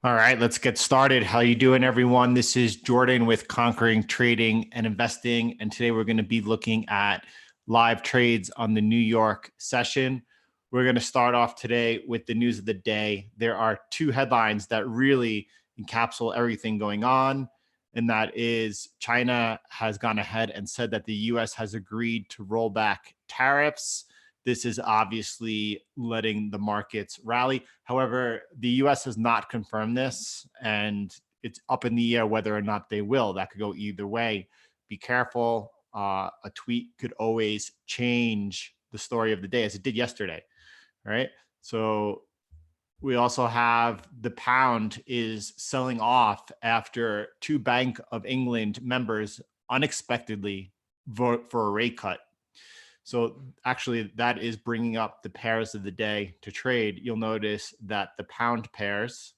All right, let's get started. How you doing, everyone? This is Jordan with Conquering Trading and Investing, and today we're going to be looking at live trades on the New York session. We're going to start off today with the news of the day. There are two headlines that really encapsulate everything going on, and that is China has gone ahead and said that the U.S. has agreed to roll back tariffs. This is obviously letting the markets rally. However, the US has not confirmed this, and it's up in the air whether or not they will. That could go either way. Be careful. A tweet could always change the story of the day, as it did yesterday. Right. So we also have the pound is selling off after two Bank of England members unexpectedly vote for a rate cut. So actually, that is bringing up the pairs of the day to trade. You'll notice that the pound pairs,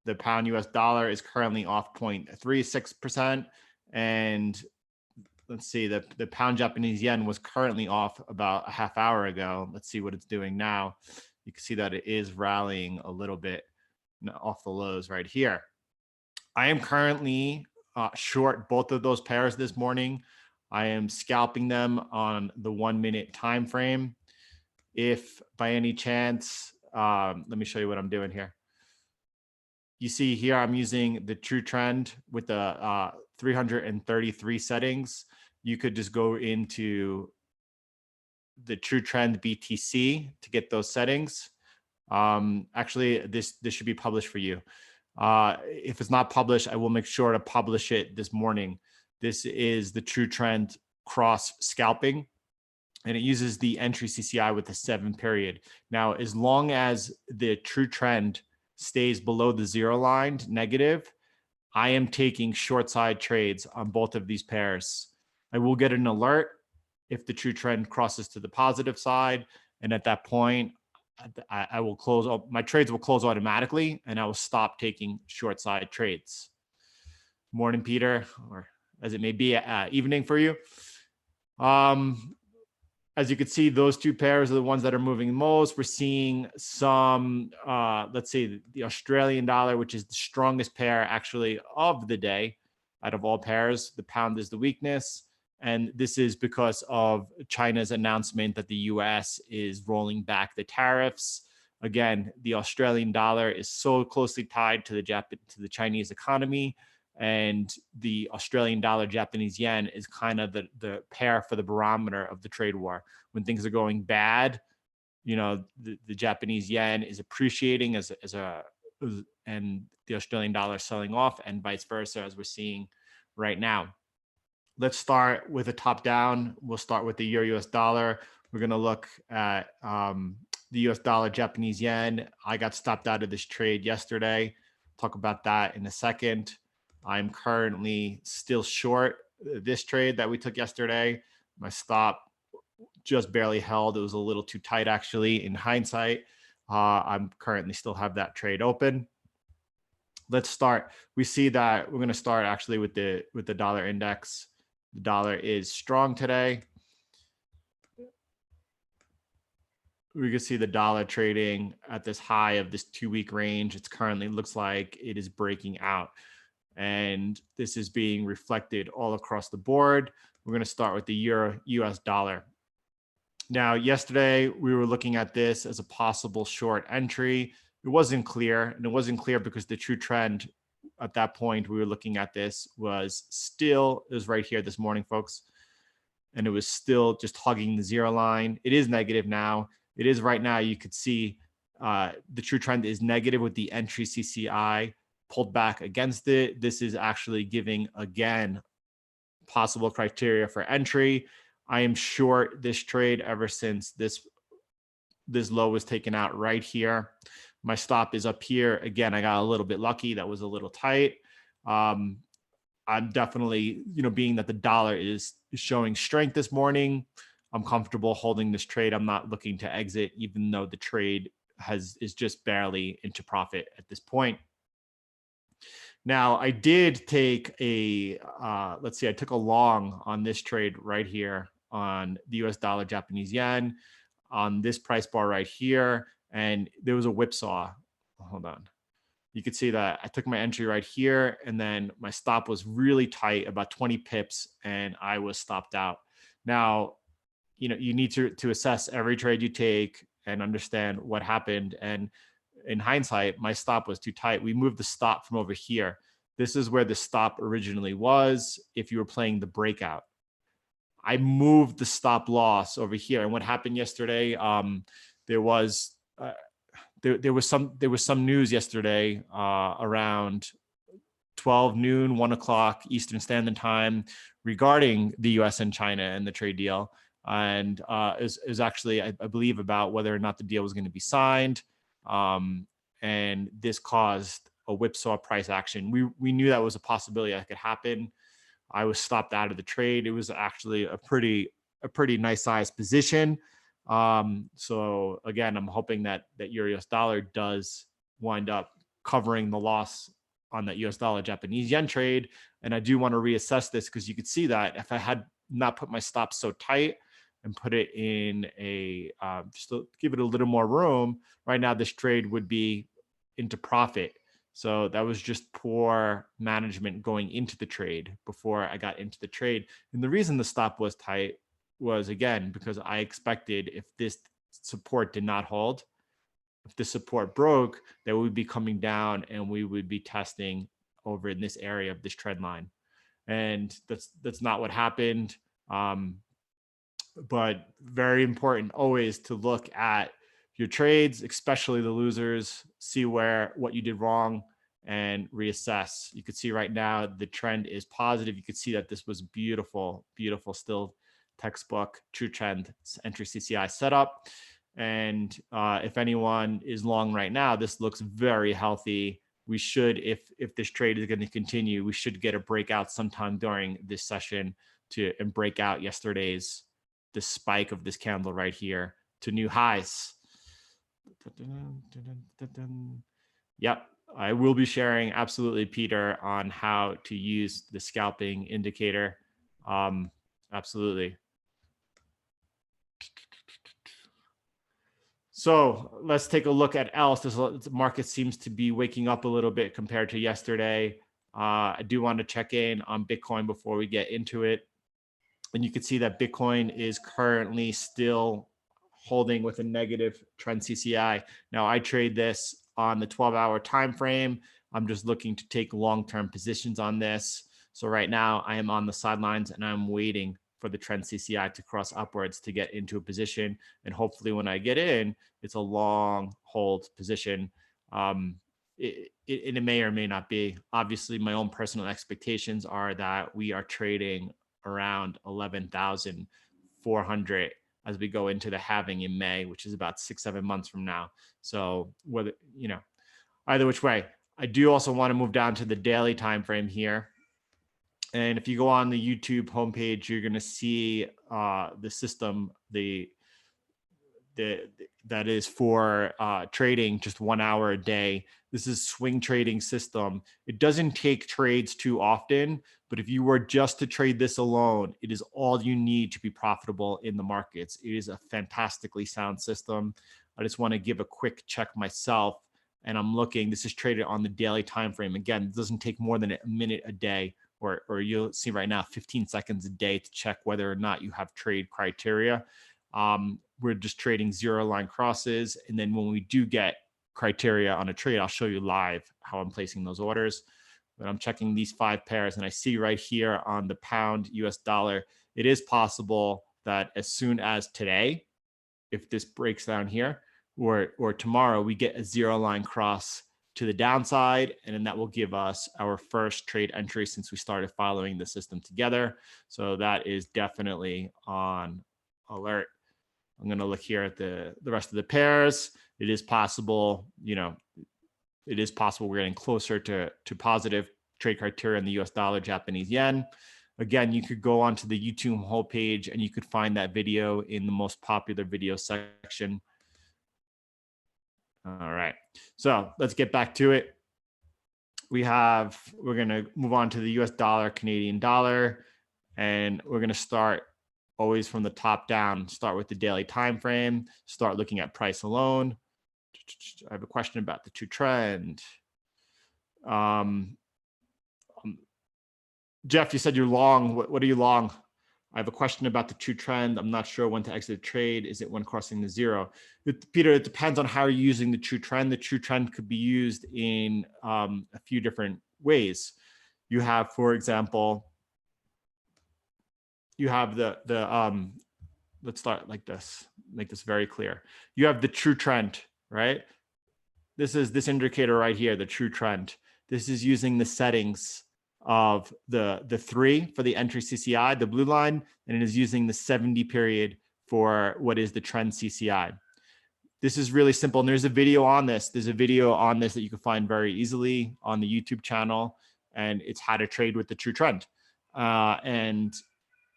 the pound US dollar is currently off 0.36%. And let's see, the pound Japanese yen was currently off about a half hour ago. Let's see what it's doing now. You can see that it is rallying a little bit off the lows right here. I am currently short both of those pairs this morning. I am scalping them on the 1 minute time frame. If by any chance, let me show you what I'm doing here. You see here, I'm using the true trend with the 333 settings. You could just go into the true trend BTC to get those settings. Actually, this should be published for you. If it's not published, I will make sure to publish it this morning. This is the true trend cross scalping, and it uses the entry CCI with the 7 period. Now, as long as the true trend stays below the zero line negative, I am taking short side trades on both of these pairs. I will get an alert if the true trend crosses to the positive side. And at that point, I will close, my trades will close automatically, and I will stop taking short side trades. Morning, Peter, or as it may be, evening for you. As you can see, those two pairs are the ones that are moving most. We're seeing some, let's say the Australian dollar, which is the strongest pair actually of the day out of all pairs. The pound is the weakness. And this is because of China's announcement that the US is rolling back the tariffs. Again, the Australian dollar is so closely tied to the Chinese economy, and the Australian dollar, Japanese yen is kind of the pair for the barometer of the trade war. When things are going bad, the Japanese yen is appreciating and the Australian dollar selling off, and vice versa, as we're seeing right now. Let's start with a top down. We'll start with the Euro US dollar. We're going to look at the US dollar, Japanese yen. I got stopped out of this trade yesterday. Talk about that in a second. I'm currently still short this trade that we took yesterday. My stop just barely held. It was a little too tight, actually, in hindsight. I'm currently still have that trade open. Let's start. We see that we're going to start actually with the dollar index. The dollar is strong today. We can see the dollar trading at this high of this 2-week range. It's currently looks like it is breaking out. And this is being reflected all across the board. We're going to start with the Euro US dollar. Now, yesterday, we were looking at this as a possible short entry. It wasn't clear, and it wasn't clear because the true trend at that point we were looking at this was still, it was right here this morning, folks, and it was still just hugging the zero line. It is negative now. It is right now. You could see the true trend is negative with the entry CCI pulled back against it. This is actually giving, again, possible criteria for entry. I am short this trade ever since this low was taken out right here. My stop is up here. Again, I got a little bit lucky. That was a little tight. I'm definitely, being that the dollar is showing strength this morning, I'm comfortable holding this trade. I'm not looking to exit, even though the trade is just barely into profit at this point. Now, I did take I took a long on this trade right here on the US dollar, Japanese yen, on this price bar right here. And there was a whipsaw. Hold on. you could see that I took my entry right here, and then my stop was really tight, about 20 pips, and I was stopped out. Now, you need to assess every trade you take and understand what happened. And in hindsight, my stop was too tight. We moved the stop from over here. This is where the stop originally was if you were playing the breakout. I moved the stop loss over here. And what happened yesterday, there was some news yesterday around 12 noon, 1 o'clock Eastern Standard Time regarding the US and China and the trade deal. And is actually, I believe, about whether or not the deal was going to be signed. And this caused a whipsaw price action. We knew that was a possibility that could happen. I was stopped out of the trade. It was actually a pretty nice sized position. So again, I'm hoping that Euro US dollar does wind up covering the loss on that US dollar Japanese yen trade. And I do want to reassess this, because you could see that if I had not put my stop so tight and put it in a, just to give it a little more room, right now this trade would be into profit. So that was just poor management going into the trade before I got into the trade. And the reason the stop was tight was, again, because I expected if this support did not hold, if the support broke, that we would be coming down and we would be testing over in this area of this trend line. And that's not what happened. But very important always to look at your trades, especially the losers, see what you did wrong and reassess. You could see right now the trend is positive. You could see that this was beautiful, still textbook true trend entry CCI setup. And if anyone is long right now, this looks very healthy. We should, if this trade is going to continue, we should get a breakout sometime during this session and break out yesterday's the spike of this candle right here to new highs. Yep, I will be sharing absolutely, Peter, on how to use the scalping indicator. Absolutely. So let's take a look at else. The market seems to be waking up a little bit compared to yesterday. I do want to check in on Bitcoin before we get into it. And you can see that Bitcoin is currently still holding with a negative trend CCI. Now, I trade this on the 12-hour time frame. I'm just looking to take long-term positions on this. So right now, I am on the sidelines and I'm waiting for the trend CCI to cross upwards to get into a position. And hopefully when I get in, it's a long hold position. It may or may not be. Obviously, my own personal expectations are that we are trading around 11,400 as we go into the halving in May, which is about 6-7 months from now. So whether, either which way, I do also want to move down to the daily time frame here. And if you go on the YouTube homepage, you're going to see the system, that is for trading just 1 hour a day. This is swing trading system. It doesn't take trades too often, but if you were just to trade this alone, it is all you need to be profitable in the markets. It is a fantastically sound system. I just want to give a quick check myself, and I'm looking. This is traded on the daily time frame. Again, it doesn't take more than a minute a day, or you'll see right now 15 seconds a day to check whether or not you have trade criteria. We're just trading zero line crosses. And then when we do get criteria on a trade, I'll show you live how I'm placing those orders. But I'm checking these 5 pairs, and I see right here on the pound US dollar, it is possible that as soon as today, if this breaks down here, or tomorrow, we get a zero line cross to the downside, and then that will give us our first trade entry since we started following the system together. So that is definitely on alert. I'm going to look here at the rest of the pairs. It is possible, it is possible we're getting closer to positive trade criteria in the US dollar, Japanese yen. Again, you could go onto the YouTube homepage and you could find that video in the most popular video section. All right, so let's get back to it. We're going to move on to the US dollar, Canadian dollar, and we're going to start always from the top down. Start with the daily time frame, start looking at price alone. I have a question about the two trend. Jeff, you said you're long. What are you long? I have a question about the true trend. I'm not sure when to exit a trade. Is it when crossing the zero? Peter, it depends on how you're using the true trend. The true trend could be used in a few different ways. You have, for example, you have let's start like this, make this very clear. You have the true trend, right? This is this indicator right here, the true trend. This is using the settings of the 3 for the entry CCI, the blue line, and it is using the 70 period for what is the trend CCI. This is really simple. And there's a video on this. There's a video on this that you can find very easily on the YouTube channel, and it's how to trade with the true trend. And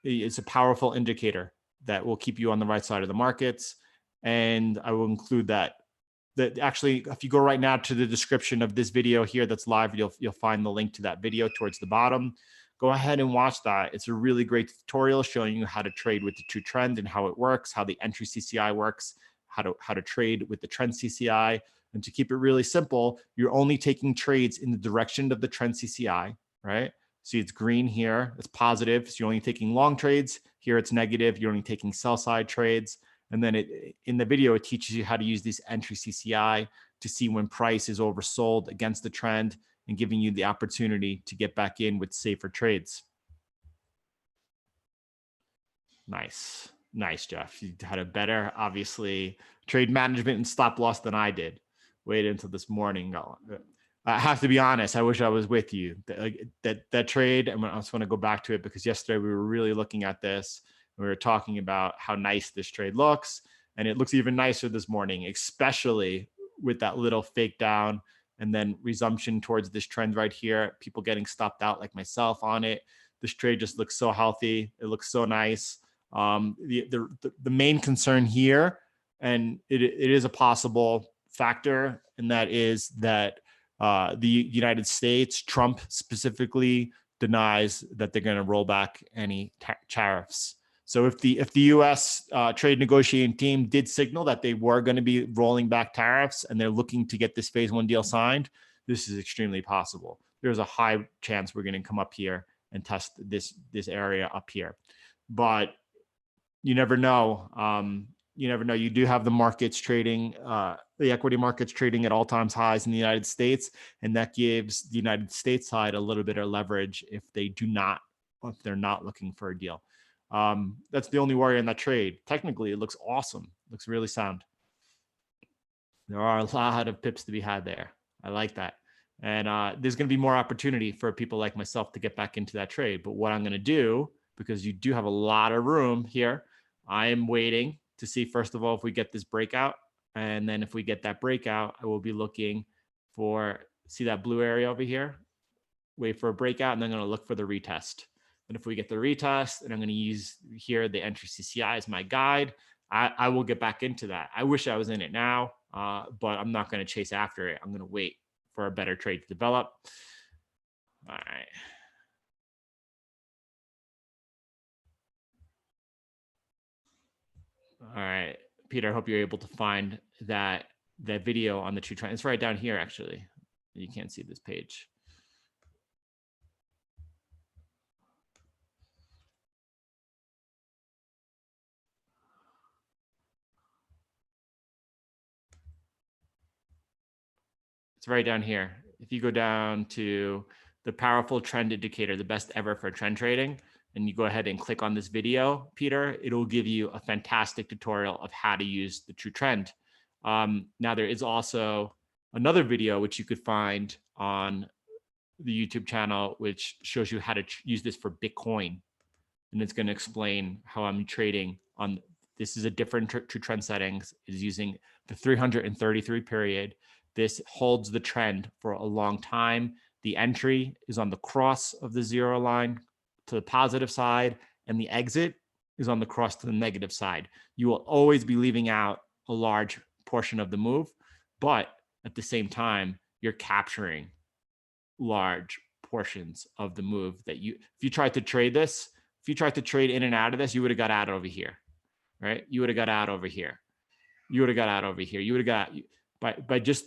it's a powerful indicator that will keep you on the right side of the markets. And I will include that actually, if you go right now to the description of this video here that's live, you'll find the link to that video towards the bottom. Go ahead and watch that. It's a really great tutorial showing you how to trade with the true trend and how it works, how the entry CCI works, how to trade with the trend CCI. And to keep it really simple, you're only taking trades in the direction of the trend CCI, right? See, it's green here, it's positive. So you're only taking long trades. Here it's negative. You're only taking sell side trades. And then in the video, it teaches you how to use this entry CCI to see when price is oversold against the trend and giving you the opportunity to get back in with safer trades. Nice. Nice, Jeff. You had a better, obviously, trade management and stop loss than I did. Wait until this morning. I have to be honest. I wish I was with you. That trade, and I just want to go back to it because yesterday we were really looking at this. We were talking about how nice this trade looks, and it looks even nicer this morning, especially with that little fake down and then resumption towards this trend right here. People getting stopped out like myself on it. This trade just looks so healthy. It looks so nice. The main concern here, and it is a possible factor, and that is that the United States, Trump specifically, denies that they're going to roll back any tariffs. So if the U.S. Trade negotiating team did signal that they were going to be rolling back tariffs and they're looking to get this phase 1 deal signed, this is extremely possible. There's a high chance we're going to come up here and test this area up here, but you never know. You never know. You do have the markets trading, the equity markets trading at all-time highs in the United States, and that gives the United States side a little bit of leverage if they're not looking for a deal. That's the only worry in that trade. Technically, it looks awesome. It looks really sound. There are a lot of pips to be had there. I like that. And there's going to be more opportunity for people like myself to get back into that trade. But what I'm going to do, because you do have a lot of room here, I am waiting to see, first of all, if we get this breakout. And then if we get that breakout, I will be looking for, see that blue area over here? Wait for a breakout, and then I'm going to look for the retest. And if we get the retest, and I'm going to use here the entry CCI as my guide, I will get back into that. I wish I was in it now, but I'm not going to chase after it. I'm going to wait for a better trade to develop. All right. All right, Peter, I hope you're able to find that video on the true trend. It's right down here, actually. You can't see this page. It's right down here. If you go down to the powerful trend indicator, the best ever for trend trading, and you go ahead and click on this video, Peter, it'll give you a fantastic tutorial of how to use the true trend. Now, there is also another video which you could find on the YouTube channel, which shows you how to use this for Bitcoin. And it's going to explain how I'm trading on, this is a different true trend settings. It is using the 333 period. This holds the trend for a long time. The entry is on the cross of the 0 line to the positive side, and the exit is on the cross to the negative side. You will always be leaving out a large portion of the move, but at the same time, you're capturing large portions of the move that if you tried to trade this, if you tried to trade in and out of this, you would have got out over here, right? You would have got out over here. You would have got out over here. You would have got, by just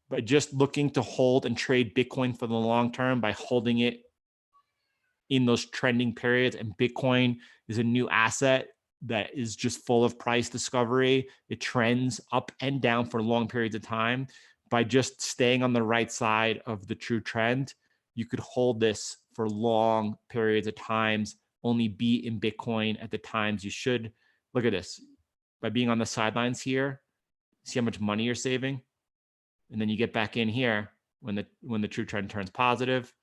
by just looking to hold and trade Bitcoin for the long term, by holding it in those trending periods. And Bitcoin is a new asset that is just full of price discovery. It trends up and down for long periods of time. By just staying on the right side of the true trend, you could hold this for long periods of times, only be in Bitcoin at the times you should. Look at this. By being on the sidelines here, see how much money you're saving? And then you get back in here when the true trend turns positive.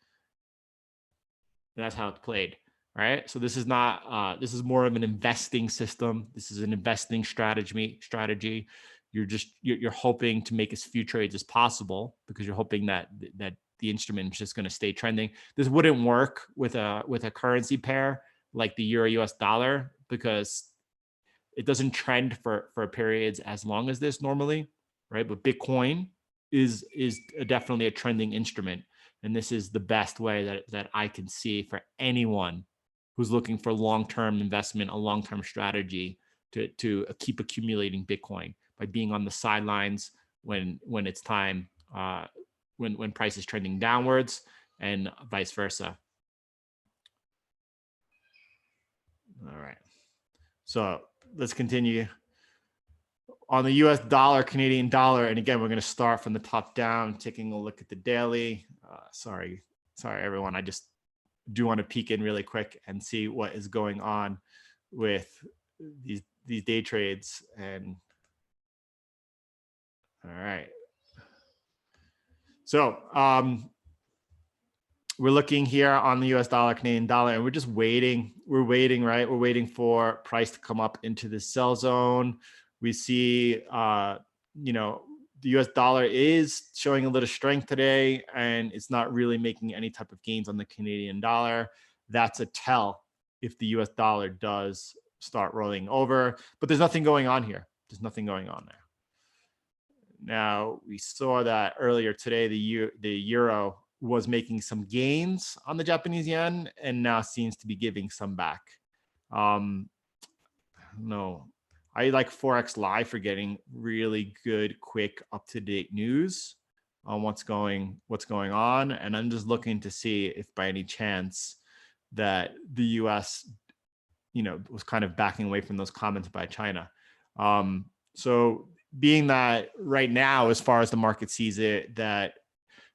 And that's how it's played, right? So this is not, this is more of an investing system. This is an investing strategy. You're hoping to make as few trades as possible because you're hoping that the instrument is just going to stay trending. This wouldn't work with a currency pair like the Euro US dollar because it doesn't trend for periods as long as this normally, right? But Bitcoin is definitely a trending instrument. And this is the best way that I can see for anyone who's looking for long-term investment, a long-term strategy to keep accumulating Bitcoin by being on the sidelines when it's time, when price is trending downwards and vice versa. All right. So let's continue. On the US dollar, Canadian dollar, and again, we're going to start from the top down, taking a look at the daily. Sorry, everyone. I just do want to peek in really quick and see what is going on with these day trades. And all right. So we're looking here on the US dollar, Canadian dollar, and we're just waiting. We're waiting, right? We're waiting for price to come up into the sell zone. We see, the US dollar is showing a little strength today, and it's not really making any type of gains on the Canadian dollar. That's a tell if the US dollar does start rolling over, but there's nothing going on here. There's nothing going on there. Now, we saw that earlier today, the euro was making some gains on the Japanese yen and now seems to be giving some back. No, I like Forex Live for getting really good, quick, up-to-date news on what's going on. And I'm just looking to see if by any chance that the US, was kind of backing away from those comments by China. So being that right now, as far as the market sees it, that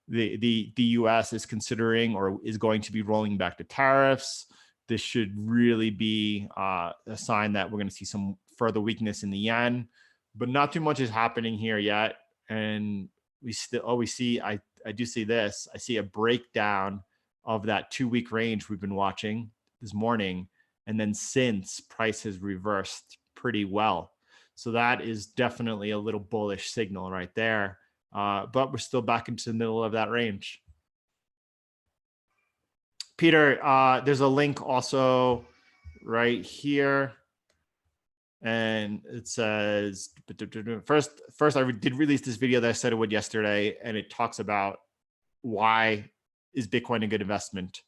the US is considering or is going to be rolling back the tariffs, this should really be a sign that we're going to see some further weakness in the yen, but not too much is happening here yet. And we still, I do see this. I see a breakdown of that 2-week range we've been watching this morning. And then since, price has reversed pretty well. So that is definitely a little bullish signal right there. But we're still back into the middle of that range. Peter, there's a link also right here. And it says, first I did release this video that I said I would yesterday, and it talks about why is Bitcoin a good investment.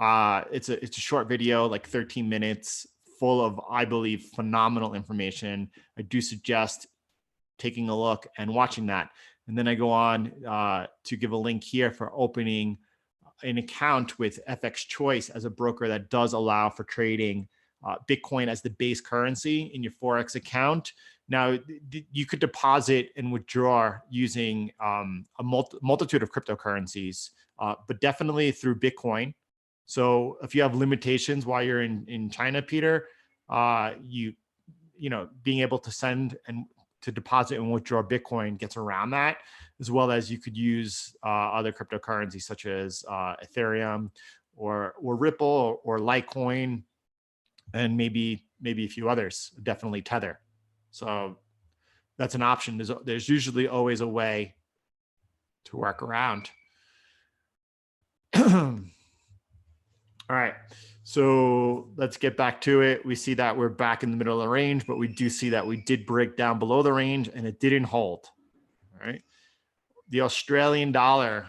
It's a short video, like 13 minutes, full of, I believe, phenomenal information. I do suggest taking a look and watching that. And then I go on to give a link here for opening an account with FX Choice as a broker that does allow for trading Bitcoin as the base currency in your Forex account. Now, you could deposit and withdraw using a multitude of cryptocurrencies, but definitely through Bitcoin. So if you have limitations while you're in China, Peter, being able to send and to deposit and withdraw Bitcoin gets around that, as well as you could use other cryptocurrencies such as Ethereum or Ripple or Litecoin, and maybe a few others, definitely Tether. So that's an option. There's usually always a way to work around. All right, so let's get back to it. We see that we're back in the middle of the range, but we do see that we did break down below the range and it didn't hold. All right. The Australian dollar,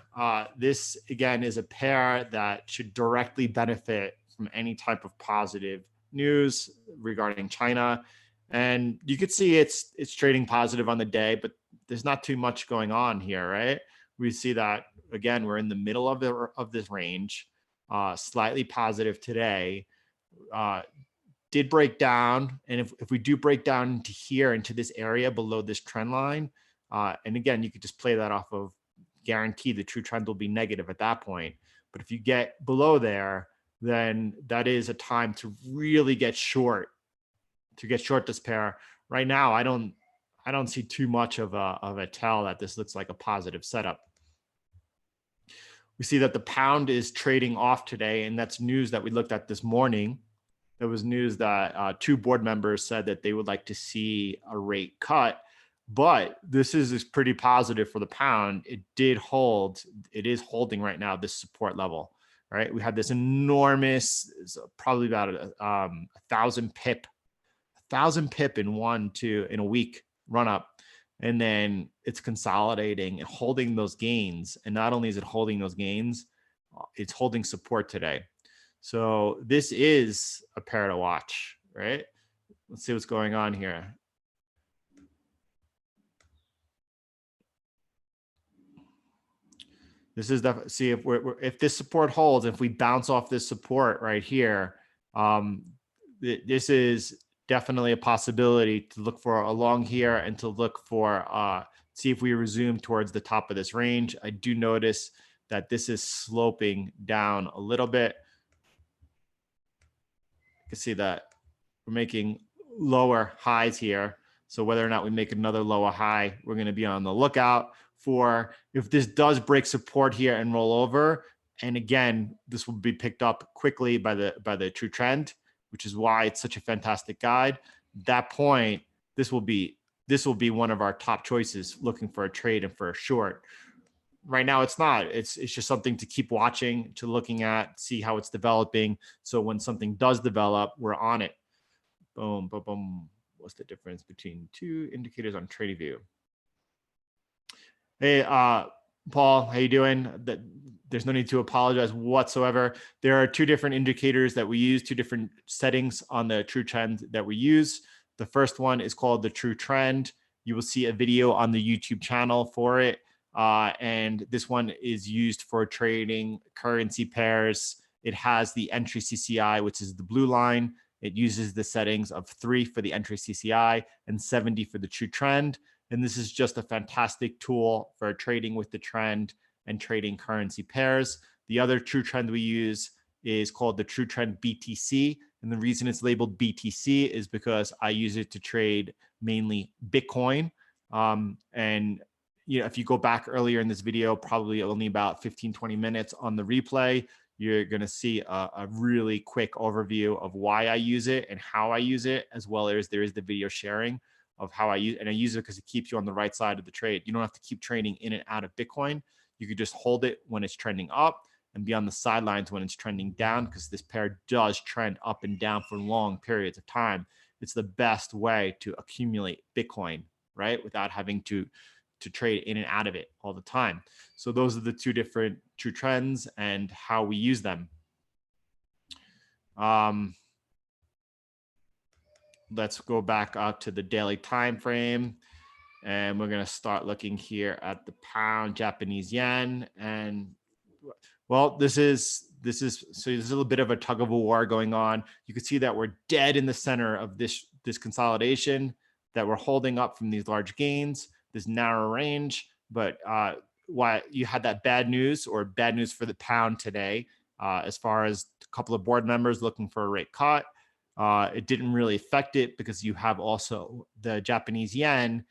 this again is a pair that should directly benefit from any type of positive news regarding China. And you could see it's trading positive on the day, but there's not too much going on here, right? We see that again, we're in the middle of this range, slightly positive today. Did break down, and if we do break down into here, into this area below this trend line, and again, you could just play that off of guarantee the true trend will be negative at that point. But if you get below there, then that is a time to really get short, this pair. Right now, I don't see too much of a tell that this looks like a positive setup. We see that the pound is trading off today, and that's news that we looked at this morning. There was news that 2 board members said that they would like to see a rate cut, but this is pretty positive for the pound. It did hold. It is holding right now, this support level, right? We had this enormous, probably about a 1,000 pip in a week run up. And then it's consolidating and holding those gains. And not only is it holding those gains, it's holding support today. So this is a pair to watch, right? Let's see what's going on here. This is definitely, see if this support holds, if we bounce off this support right here, this is definitely a possibility to look for along here and to look for, see if we resume towards the top of this range. I do notice that this is sloping down a little bit. You can see that we're making lower highs here. So whether or not we make another lower high, we're going to be on the lookout for if this does break support here and roll over. And again, this will be picked up quickly by the true trend, which is why it's such a fantastic guide. At that point, this will be one of our top choices looking for a trade and for a short. Right now, it's not. It's just something to keep watching, to looking at, see how it's developing. So when something does develop, we're on it. Boom, boom, boom. What's the difference between 2 indicators on TradingView? Hey, Paul, how you doing? There's no need to apologize whatsoever. There are 2 different indicators that we use, 2 different settings on the true trend that we use. The first one is called the true trend. You will see a video on the YouTube channel for it. And this one is used for trading currency pairs. It has the entry CCI, which is the blue line. It uses the settings of 3 for the entry CCI and 70 for the true trend. And this is just a fantastic tool for trading with the trend and trading currency pairs. The other true trend we use is called the true trend BTC. And the reason it's labeled BTC is because I use it to trade mainly Bitcoin. And you know, if you go back earlier in this video, probably only about 15-20 minutes on the replay, you're going to see a really quick overview of why I use it and how I use it, as well as there is the video sharing of how I use it. And I use it because it keeps you on the right side of the trade. You don't have to keep trading in and out of Bitcoin. You could just hold it when it's trending up and be on the sidelines when it's trending down, because this pair does trend up and down for long periods of time. It's the best way to accumulate Bitcoin, right? Without having to trade in and out of it all the time. So those are the 2 different true trends and how we use them. Let's go back up to the daily time frame, and we're going to start looking here at the pound, Japanese yen. And well, this is so there's a little bit of a tug of war going on. You can see that we're dead in the center of this consolidation, that we're holding up from these large gains, this narrow range. But why you had that bad news for the pound today, as far as a couple of board members looking for a rate cut. It didn't really affect it because you have also the Japanese yen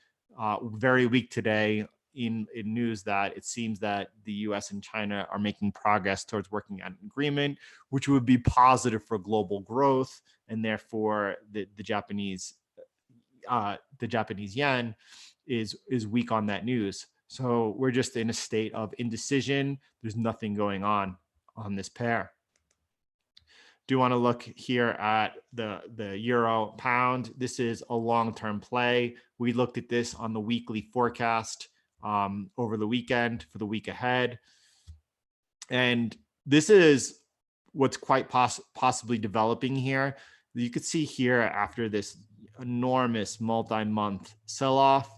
very weak today in news that it seems that the US and China are making progress towards working out an agreement, which would be positive for global growth, and therefore the Japanese yen is weak on that news. So we're just in a state of indecision. There's nothing going on this pair. Do want to look here at the euro pound. This is a long-term play. We looked at this on the weekly forecast over the weekend for the week ahead. And this is what's quite possibly developing here. You could see here after this enormous multi-month sell-off,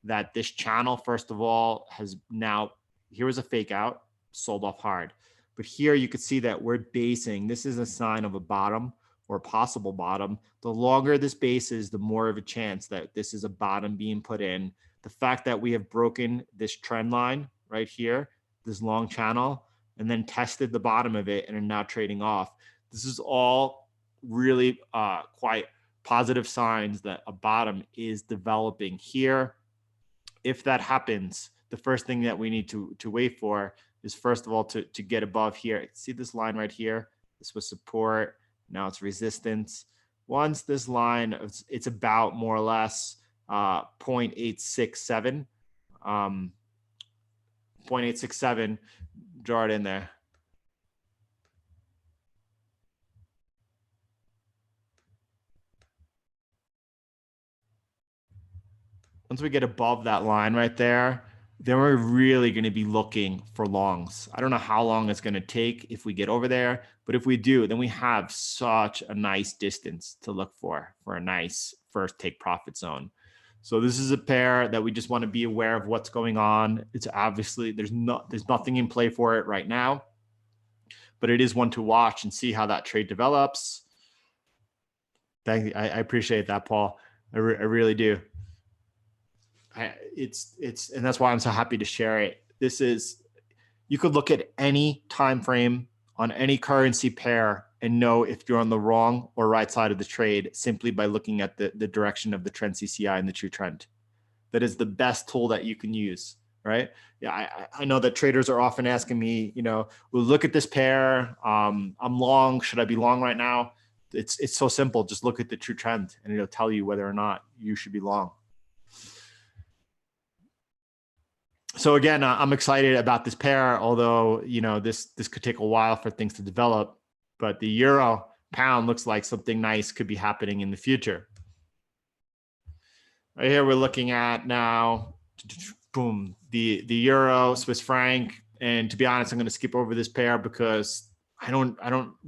that this channel, first of all, has now, here was a fake out, sold off hard. But here you could see that we're basing, this is a sign of a bottom or a possible bottom. The longer this base is, the more of a chance that this is a bottom being put in. The fact that we have broken this trend line right here, this long channel, and then tested the bottom of it and are now trading off. This is all really quite positive signs that a bottom is developing here. If that happens, the first thing that we need to wait for is, first of all, to get above here. See this line right here? This was support. Now it's resistance. Once this line, it's about more or less 0.867. 0.867, draw it in there. Once we get above that line right there, then we're really going to be looking for longs. I don't know how long it's going to take if we get over there, but if we do, then we have such a nice distance to look for a nice first take profit zone. So this is a pair that we just want to be aware of what's going on. It's obviously, there's nothing in play for it right now, but it is one to watch and see how that trade develops. Thank you. I appreciate that, Paul. I really do. And that's why I'm so happy to share it. This is, you could look at any time frame on any currency pair and know if you're on the wrong or right side of the trade simply by looking at the direction of the trend CCI and the true trend. That is the best tool that you can use, right? Yeah, I know that traders are often asking me, well, look at this pair. I'm long. Should I be long right now? It's so simple. Just look at the true trend and it'll tell you whether or not you should be long. So again, I'm excited about this pair, although, this could take a while for things to develop, but the euro pound looks like something nice could be happening in the future. Right here, we're looking at now, boom, the euro, Swiss franc. And to be honest, I'm going to skip over this pair because I don't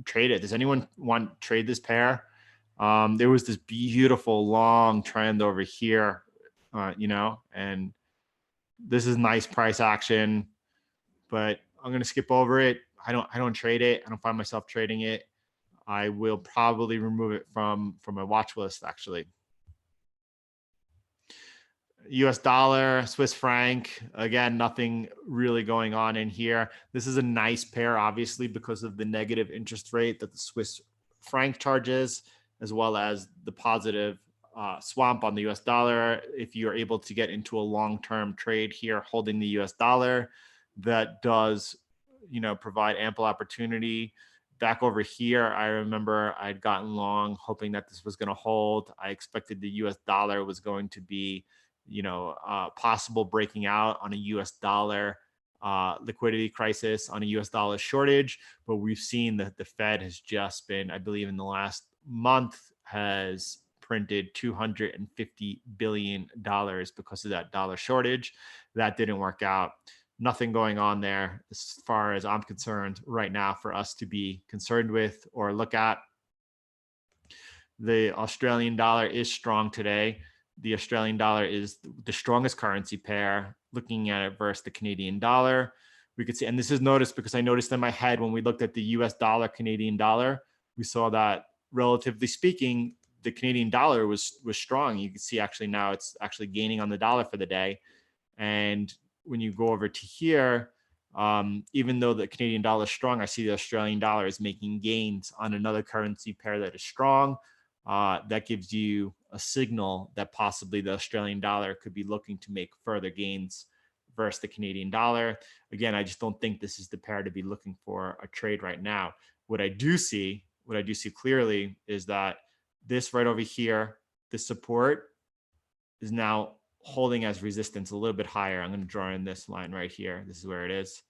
trade it. Does anyone want to trade this pair? There was this beautiful long trend over here, and this is nice price action, but I'm going to skip over it. I don't trade it. I don't find myself trading it. I will probably remove it from my watch list, actually. US dollar, Swiss franc, again, nothing really going on in here. This is a nice pair, obviously, because of the negative interest rate that the Swiss franc charges, as well as the positive swamp on the US dollar. If you're able to get into a long-term trade here holding the US dollar, that does, provide ample opportunity. Back over here, I remember I'd gotten long hoping that this was going to hold. I expected the US dollar was going to be, possible breaking out on a US dollar liquidity crisis, on a US dollar shortage. But we've seen that the Fed has just been, I believe in the last month, has printed $250 billion because of that dollar shortage. That didn't work out. Nothing going on there as far as I'm concerned right now for us to be concerned with or look at. The Australian dollar is strong today. The Australian dollar is the strongest currency pair. Looking at it versus the Canadian dollar, we could see, and this is noticed because I noticed in my head when we looked at the US dollar, Canadian dollar, we saw that relatively speaking, the Canadian dollar was strong. You can see actually now it's actually gaining on the dollar for the day. And when you go over to here, even though the Canadian dollar is strong, I see the Australian dollar is making gains on another currency pair that is strong. That gives you a signal that possibly the Australian dollar could be looking to make further gains versus the Canadian dollar. Again, I just don't think this is the pair to be looking for a trade right now. What I do see clearly is that this right over here, the support is now holding as resistance a little bit higher. I'm going to draw in this line right here. This is where it is.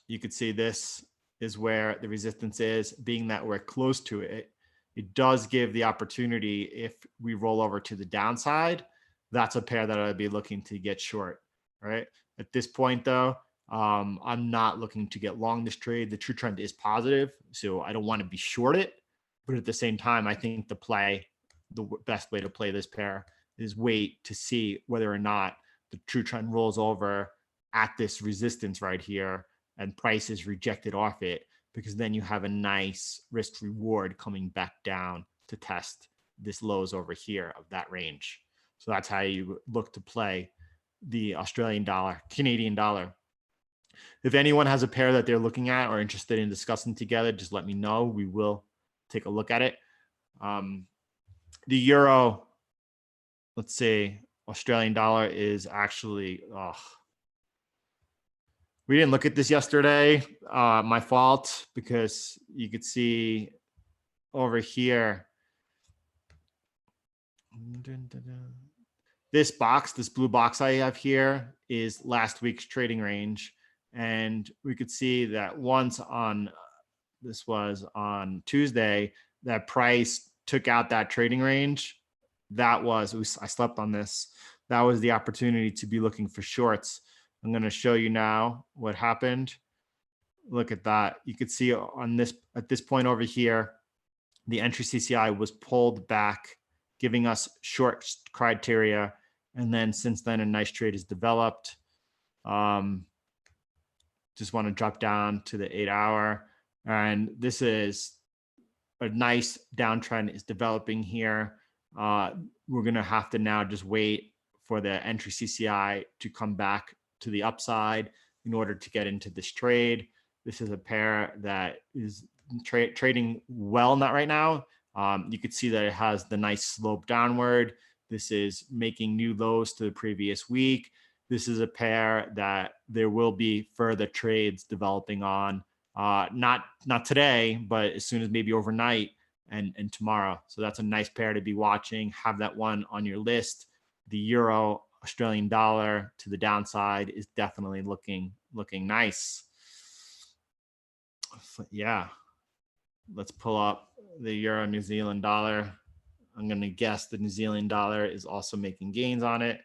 You could see this is where the resistance is, being that we're close to it. It does give the opportunity, if we roll over to the downside, that's a pair that I'd be looking to get short, right? At this point though, I'm not looking to get long this trade. The true trend is positive, so I don't want to be short it. But at the same time, I think the best way to play this pair is wait to see whether or not the true trend rolls over at this resistance right here and price is rejected off it, because then you have a nice risk reward coming back down to test this lows over here of that range. So that's how you look to play the Australian dollar, Canadian dollar. If anyone has a pair that they're looking at or interested in discussing together, just let me know. We will take a look at it. The euro, let's see, Australian dollar is actually, we didn't look at this yesterday. My fault, because you could see over here, this box, this blue box I have here is last week's trading range. And we could see that once on, this was on Tuesday, that price took out that trading range. That was, I slept on this. That was the opportunity to be looking for shorts. I'm going to show you now what happened. Look at that. You could see on this, at this point over here, the entry CCI was pulled back, giving us short criteria. And then since then, a nice trade is developed. Just want to drop down to the 8-hour. And this is a nice downtrend is developing here. We're going to have to now just wait for the entry CCI to come back to the upside in order to get into this trade. This is a pair that is trading well, not right now. You could see that it has the nice slope downward. This is making new lows to the previous week. This is a pair that there will be further trades developing on, not today, but as soon as maybe overnight and tomorrow. So that's a nice pair to be watching. Have that one on your list. The euro Australian dollar to the downside is definitely looking nice. Yeah. Let's pull up the euro New Zealand dollar. I'm going to guess the New Zealand dollar is also making gains on it.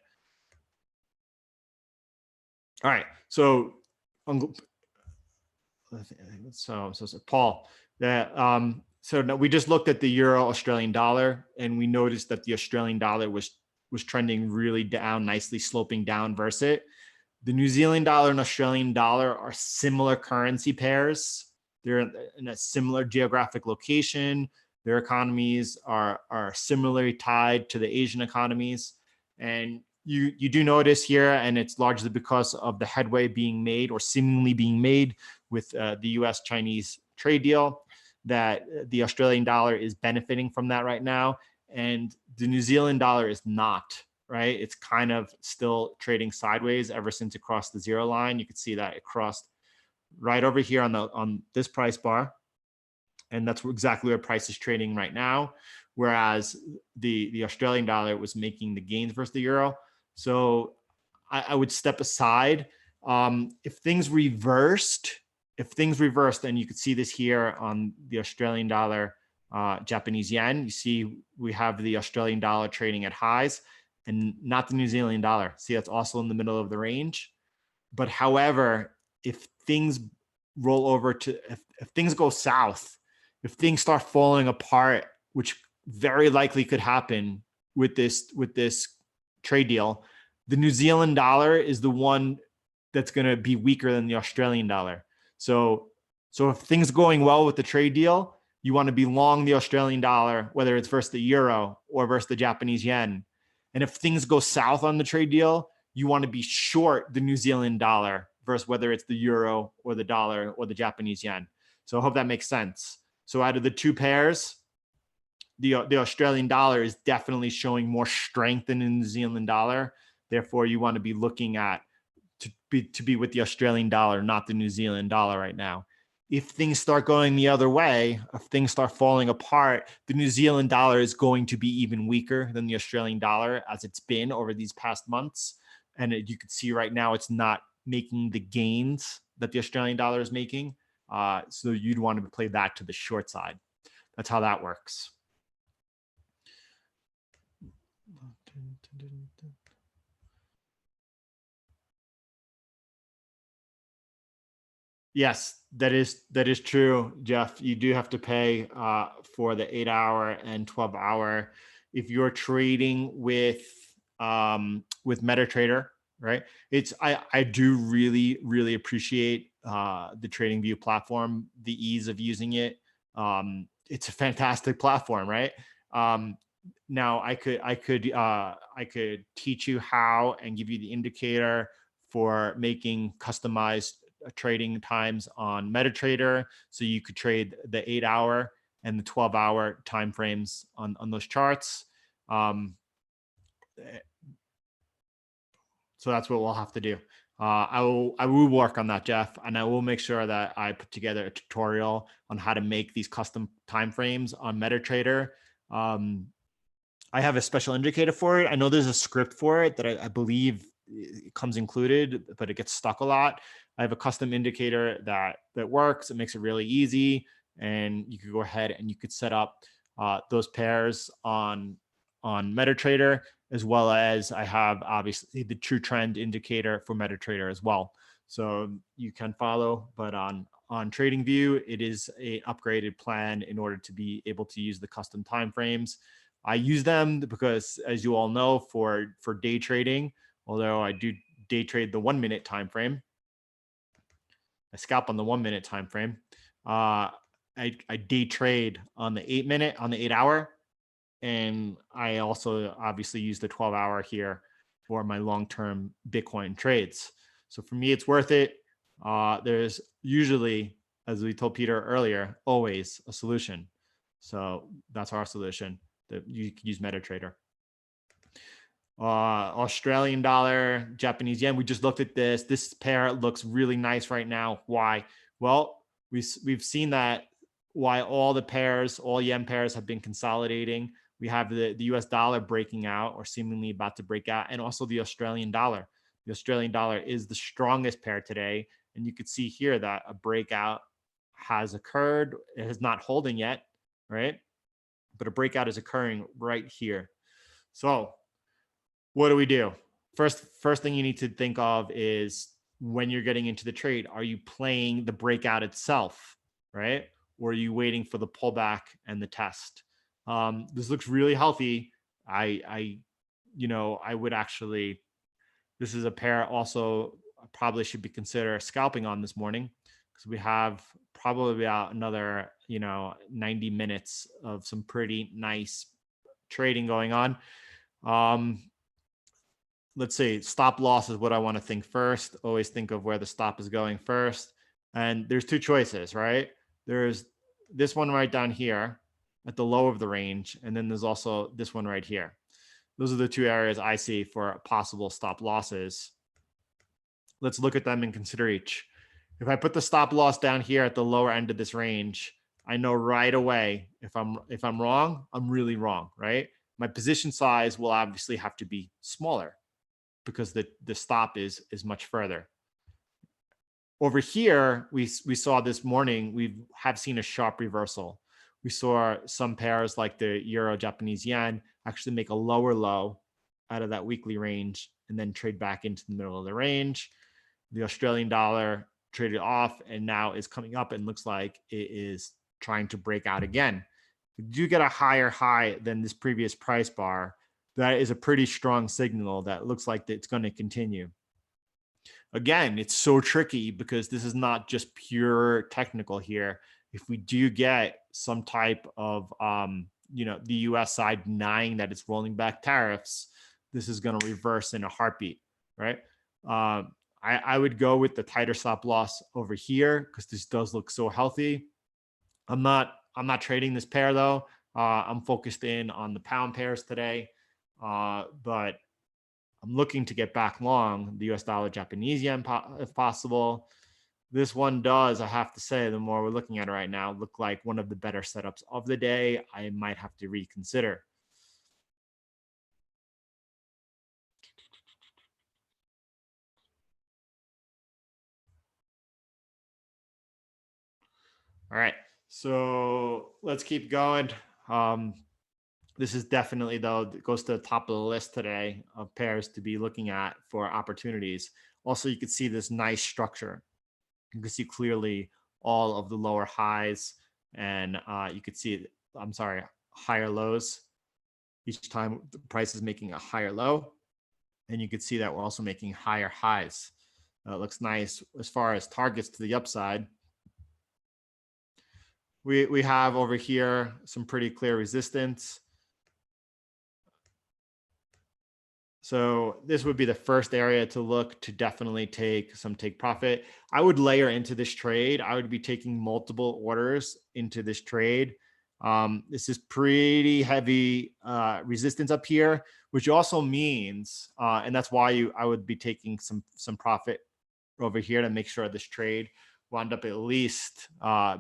All right. So Paul, so now we just looked at the euro Australian dollar, and we noticed that the Australian dollar was trending really down, nicely sloping down versus it. The New Zealand dollar and Australian dollar are similar currency pairs. They're in a similar geographic location. Their economies are similarly tied to the Asian economies. And you do notice here, and it's largely because of the headway being made or seemingly being made with the US-Chinese trade deal, that the Australian dollar is benefiting from that right now. And the New Zealand dollar is not, right? It's kind of still trading sideways ever since it crossed the zero line. You can see that it crossed right over here on this price bar. And that's exactly where price is trading right now. Whereas the Australian dollar was making the gains versus the euro. So I would step aside. If things reversed, and you could see this here on the Australian dollar, Japanese yen, you see we have the Australian dollar trading at highs and not the New Zealand dollar. See, that's also in the middle of the range. But however, if things roll over to, if things go south, if things start falling apart, which very likely could happen with this trade deal, the New Zealand dollar is the one that's going to be weaker than the Australian dollar. So if things going well with the trade deal, you want to be long the Australian dollar, whether it's versus the euro or versus the Japanese yen. And if things go south on the trade deal, you want to be short the New Zealand dollar versus whether it's the euro or the dollar or the Japanese yen. So I hope that makes sense. So out of the two pairs, the Australian dollar is definitely showing more strength than the New Zealand dollar. Therefore, you want to be looking at to be with the Australian dollar, not the New Zealand dollar right now. If things start going the other way, if things start falling apart, the New Zealand dollar is going to be even weaker than the Australian dollar, as it's been over these past months. And you can see right now it's not making the gains that the Australian dollar is making. So you'd want to play that to the short side. That's how that works. Yes, that is true, Jeff. You do have to pay for the 8-hour and 12-hour. If you're trading with with MetaTrader, right? I do really appreciate the TradingView platform, the ease of using it. It's a fantastic platform, right? Now I could teach you how and give you the indicator for making customized trading times on MetaTrader, so you could trade the 8-hour and the 12-hour time frames on those charts. So that's what we'll have to do. I will work on that, Jeff, and I will make sure that I put together a tutorial on how to make these custom timeframes on MetaTrader. I have a special indicator for it. I know there's a script for it that I believe it comes included, but it gets stuck a lot. I have a custom indicator that works. It makes it really easy, and you could go ahead and you could set up those pairs on MetaTrader, as well as I have obviously the true trend indicator for MetaTrader as well. So you can follow, but on TradingView, it is a upgraded plan in order to be able to use the custom timeframes. I use them because, as you all know, for day trading, although I do day trade the 1 minute time frame, I scalp on the 1 minute time frame. I day trade on the 8 minute, on the 8-hour, and I also obviously use the 12-hour here for my long-term Bitcoin trades. So for me, it's worth it. There's usually, as we told Peter earlier, always a solution. So that's our solution, that you can use MetaTrader. Australian dollar, Japanese yen. We just looked at this. This pair looks really nice right now. Why? Well, we've seen that why all the pairs, all yen pairs have been consolidating. We have the US dollar breaking out, or seemingly about to break out, and also the Australian dollar. The Australian dollar is the strongest pair today. And you could see here that a breakout has occurred. It is not holding yet, right? But a breakout is occurring right here. So what do we do? First thing you need to think of is, when you're getting into the trade, are you playing the breakout itself, right? Or are you waiting for the pullback and the test? This looks really healthy. I would actually, this is a pair also I probably should be consider scalping on this morning, because we have probably about another 90 minutes of some pretty nice trading going on. Let's see, stop loss is what I want to think first. Always think of where the stop is going first. And there's two choices, right? There's this one right down here at the low of the range, and then there's also this one right here. Those are the two areas I see for possible stop losses. Let's look at them and consider each. If I put the stop loss down here at the lower end of this range, I know right away if I'm wrong, I'm really wrong, right? My position size will obviously have to be smaller, because the stop is much further. Over here, we saw this morning, we have seen a sharp reversal. We saw some pairs like the Euro Japanese yen actually make a lower low out of that weekly range and then trade back into the middle of the range. The Australian dollar traded off and now is coming up and looks like it is trying to break out again. If you do get a higher high than this previous price bar, that is a pretty strong signal that looks like it's going to continue. Again, it's so tricky because this is not just pure technical here. If we do get some type of, the US side denying that it's rolling back tariffs, this is going to reverse in a heartbeat, right? I would go with the tighter stop loss over here because this does look so healthy. I'm not trading this pair though. I'm focused in on the pound pairs today. But I'm looking to get back long the US dollar Japanese yen if possible. This one does, I have to say, the more we're looking at it right now, look like one of the better setups of the day. I might have to reconsider. All right, so let's keep going. This is definitely, though, it goes to the top of the list today of pairs to be looking at for opportunities. Also, you can see this nice structure. You can see clearly all of the lower highs, and you could see, higher lows. Each time the price is making a higher low. And you can see that we're also making higher highs. It looks nice as far as targets to the upside. We have over here some pretty clear resistance. So this would be the first area to look to definitely take profit. I would layer into this trade. I would be taking multiple orders into this trade. This is pretty heavy resistance up here, which also means, and that's why I would be taking some profit over here to make sure this trade wound up at least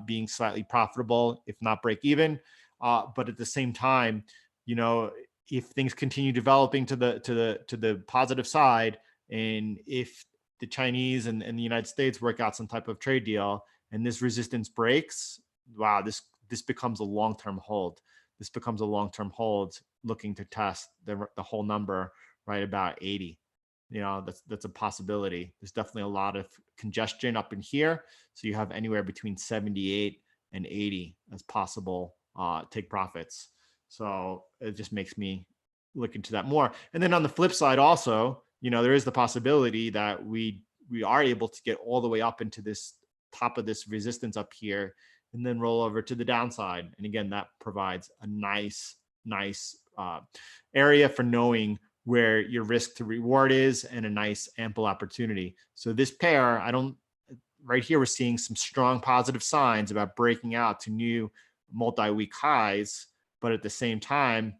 being slightly profitable, if not break even. But at the same time, you know, if things continue developing to the positive side, and if the Chinese and the United States work out some type of trade deal, and this resistance breaks, wow, this becomes a long-term hold. This becomes a long-term hold, looking to test the whole number right about 80. You know, that's a possibility. There's definitely a lot of congestion up in here, so you have anywhere between 78 and 80 as possible take profits. So it just makes me look into that more. And then on the flip side also, you know, there is the possibility that we are able to get all the way up into this top of this resistance up here and then roll over to the downside. And again, that provides a nice area for knowing where your risk to reward is, and a nice ample opportunity. So this pair, right here, we're seeing some strong positive signs about breaking out to new multi-week highs. But at the same time,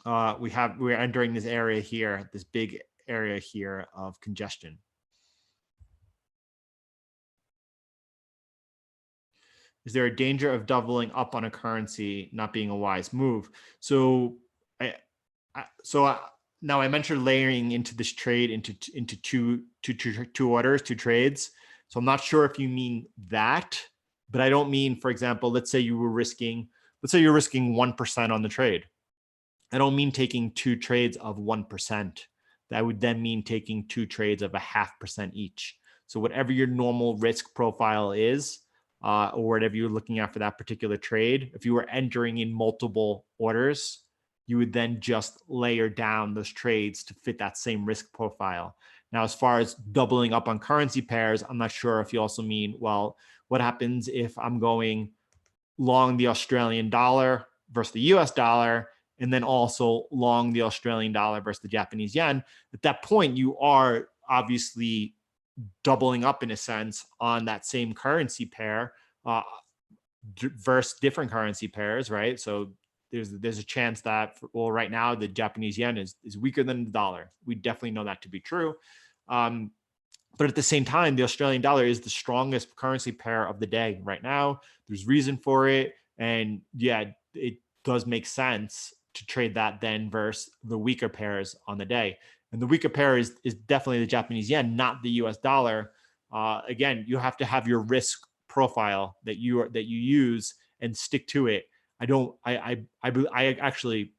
we're entering this area here, this big area here of congestion. Is there a danger of doubling up on a currency not being a wise move? So now I mentioned layering into this trade into two orders, two trades. So I'm not sure if you mean that, but I don't mean, for example, let's say you're risking 1% on the trade. I don't mean taking two trades of 1%. That would then mean taking two trades of 0.5% each. So whatever your normal risk profile is, or whatever you're looking at for that particular trade, if you were entering in multiple orders, you would then just layer down those trades to fit that same risk profile. Now, as far as doubling up on currency pairs, I'm not sure if you also mean, well, what happens if I'm going long the Australian dollar versus the US dollar, and then also long the Australian dollar versus the Japanese yen? At that point, you are obviously doubling up in a sense on that same currency pair versus different currency pairs, right? So there's a chance that, well, right now the Japanese yen is weaker than the dollar. We definitely know that to be true. But at the same time, the Australian dollar is the strongest currency pair of the day right now. There's reason for it. And yeah, it does make sense to trade that then versus the weaker pairs on the day. And the weaker pair is definitely the Japanese yen, not the US dollar. Again, you have to have your risk profile that you use and stick to it. I actually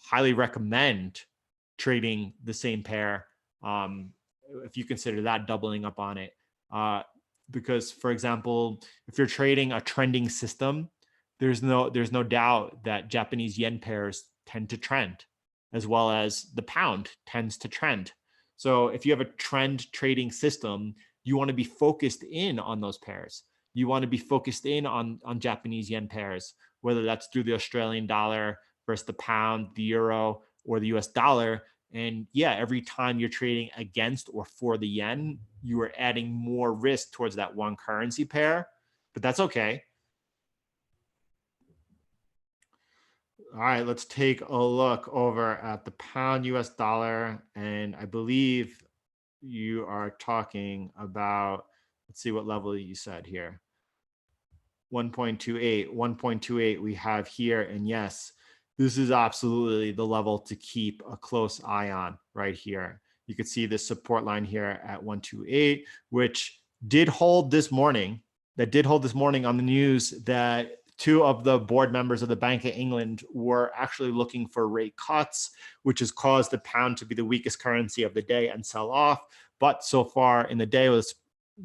highly recommend trading the same pair, if you consider that doubling up on it. Because, for example, if you're trading a trending system, there's no doubt that Japanese yen pairs tend to trend, as well as the pound tends to trend. So if you have a trend trading system, you want to be focused in on those pairs. You want to be focused in on Japanese yen pairs, whether that's through the Australian dollar versus the pound, the euro, or the US dollar. And yeah, every time you're trading against or for the yen, you are adding more risk towards that one currency pair, but that's okay. All right, let's take a look over at the pound US dollar. And I believe you are talking about, let's see what level you said here. 1.28 we have here. And yes, this is absolutely the level to keep a close eye on right here. You can see this support line here at 128, which did hold this morning. That did hold this morning on the news that two of the board members of the Bank of England were actually looking for rate cuts, which has caused the pound to be the weakest currency of the day and sell off. But so far in the day, let's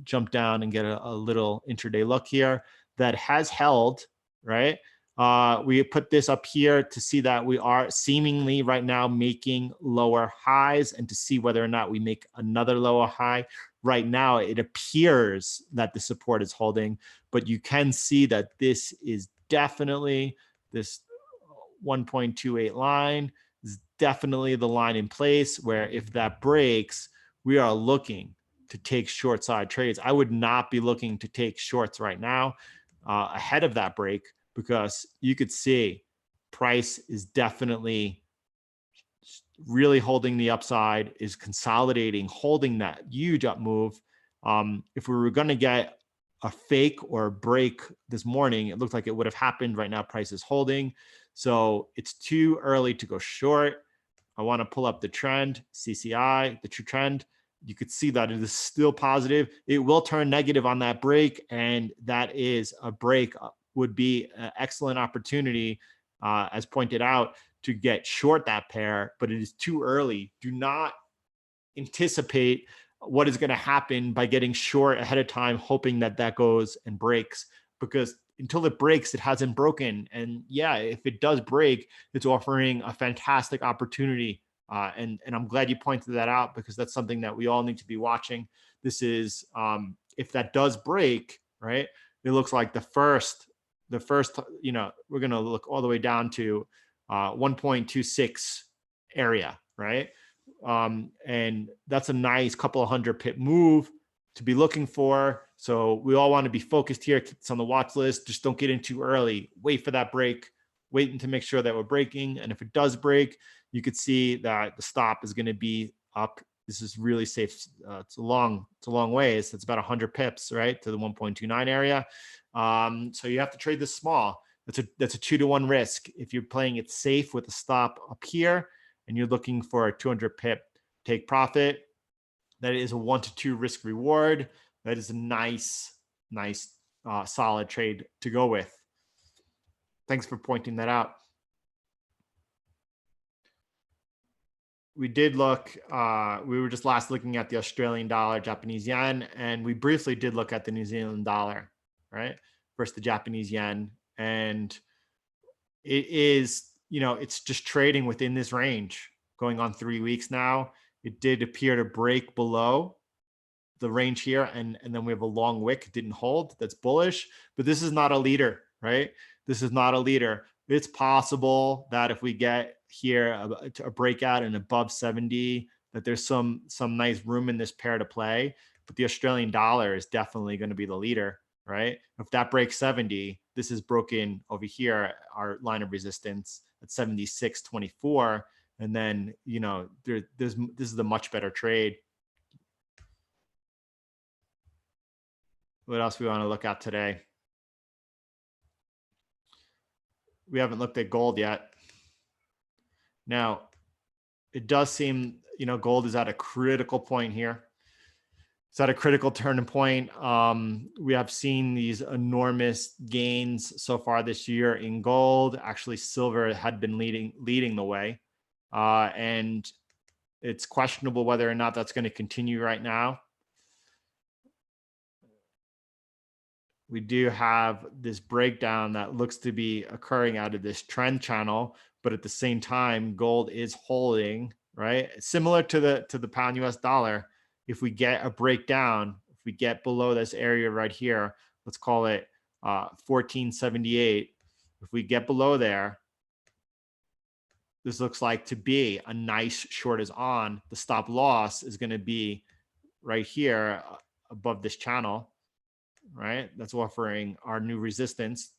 jump down and get a little intraday look here. That has held, right? We put this up here to see that we are seemingly right now making lower highs and to see whether or not we make another lower high. Right now, it appears that the support is holding, but you can see that this is definitely this 1.28 line is definitely the line in place where if that breaks, we are looking to take short side trades. I would not be looking to take shorts right now ahead of that break, because you could see price is definitely really holding the upside, is consolidating, holding that huge up move. If we were going to get a fake or a break this morning, it looked like it would have happened. Right now, price is holding. So it's too early to go short. I want to pull up the trend, CCI, the true trend. You could see that it is still positive. It will turn negative on that break, and that is a break would be an excellent opportunity, as pointed out, to get short that pair, but it is too early. Do not anticipate what is going to happen by getting short ahead of time, hoping that that goes and breaks, because until it breaks, it hasn't broken. And yeah, if it does break, it's offering a fantastic opportunity. And I'm glad you pointed that out, because that's something that we all need to be watching. This is, if that does break, right, it looks like the first, you know, we're going to look all the way down to 1.26 area, right? And that's a nice couple of 100 pip move to be looking for. So we all want to be focused here. Keep this on the watch list. Just don't get in too early. Wait for that break. Waiting to make sure that we're breaking. And if it does break, you could see that the stop is going to be up. This is really safe. It's a long way. It's about 100 pips, right, to the 1.29 area. So you have to trade this small. That's a 2-to-1 risk. If you're playing it safe with a stop up here and you're looking for a 200 pip take profit, that is a 1-to-2 risk reward. That is a nice solid trade to go with. Thanks for pointing that out. We did look, we were just last looking at the Australian dollar, Japanese yen, and we briefly did look at the New Zealand dollar, right, versus the Japanese yen. And it is, you know, it's just trading within this range going on 3 weeks now. It did appear to break below the range here, and then we have a long wick. It didn't hold. That's bullish, but this is not a leader, right? This is not a leader. It's possible that if we get here a breakout and above 70, that there's some nice room in this pair to play, but the Australian dollar is definitely going to be the leader, right? If that breaks 70, this is broken over here, our line of resistance at 76.24. And then, you know, this is a much better trade. What else we want to look at today? We haven't looked at gold yet. Now, it does seem, you know, gold is at a critical point here. It's at a critical turning point. We have seen these enormous gains so far this year in gold. Actually, silver had been leading the way. And it's questionable whether or not that's going to continue right now. We do have this breakdown that looks to be occurring out of this trend channel, but at the same time, gold is holding, right? Similar to the pound US dollar. If we get a breakdown, if we get below this area right here, let's call it 1478. If we get below there, this looks like to be a nice short is on. The stop loss is going to be right here above this channel, right? That's offering our new resistance.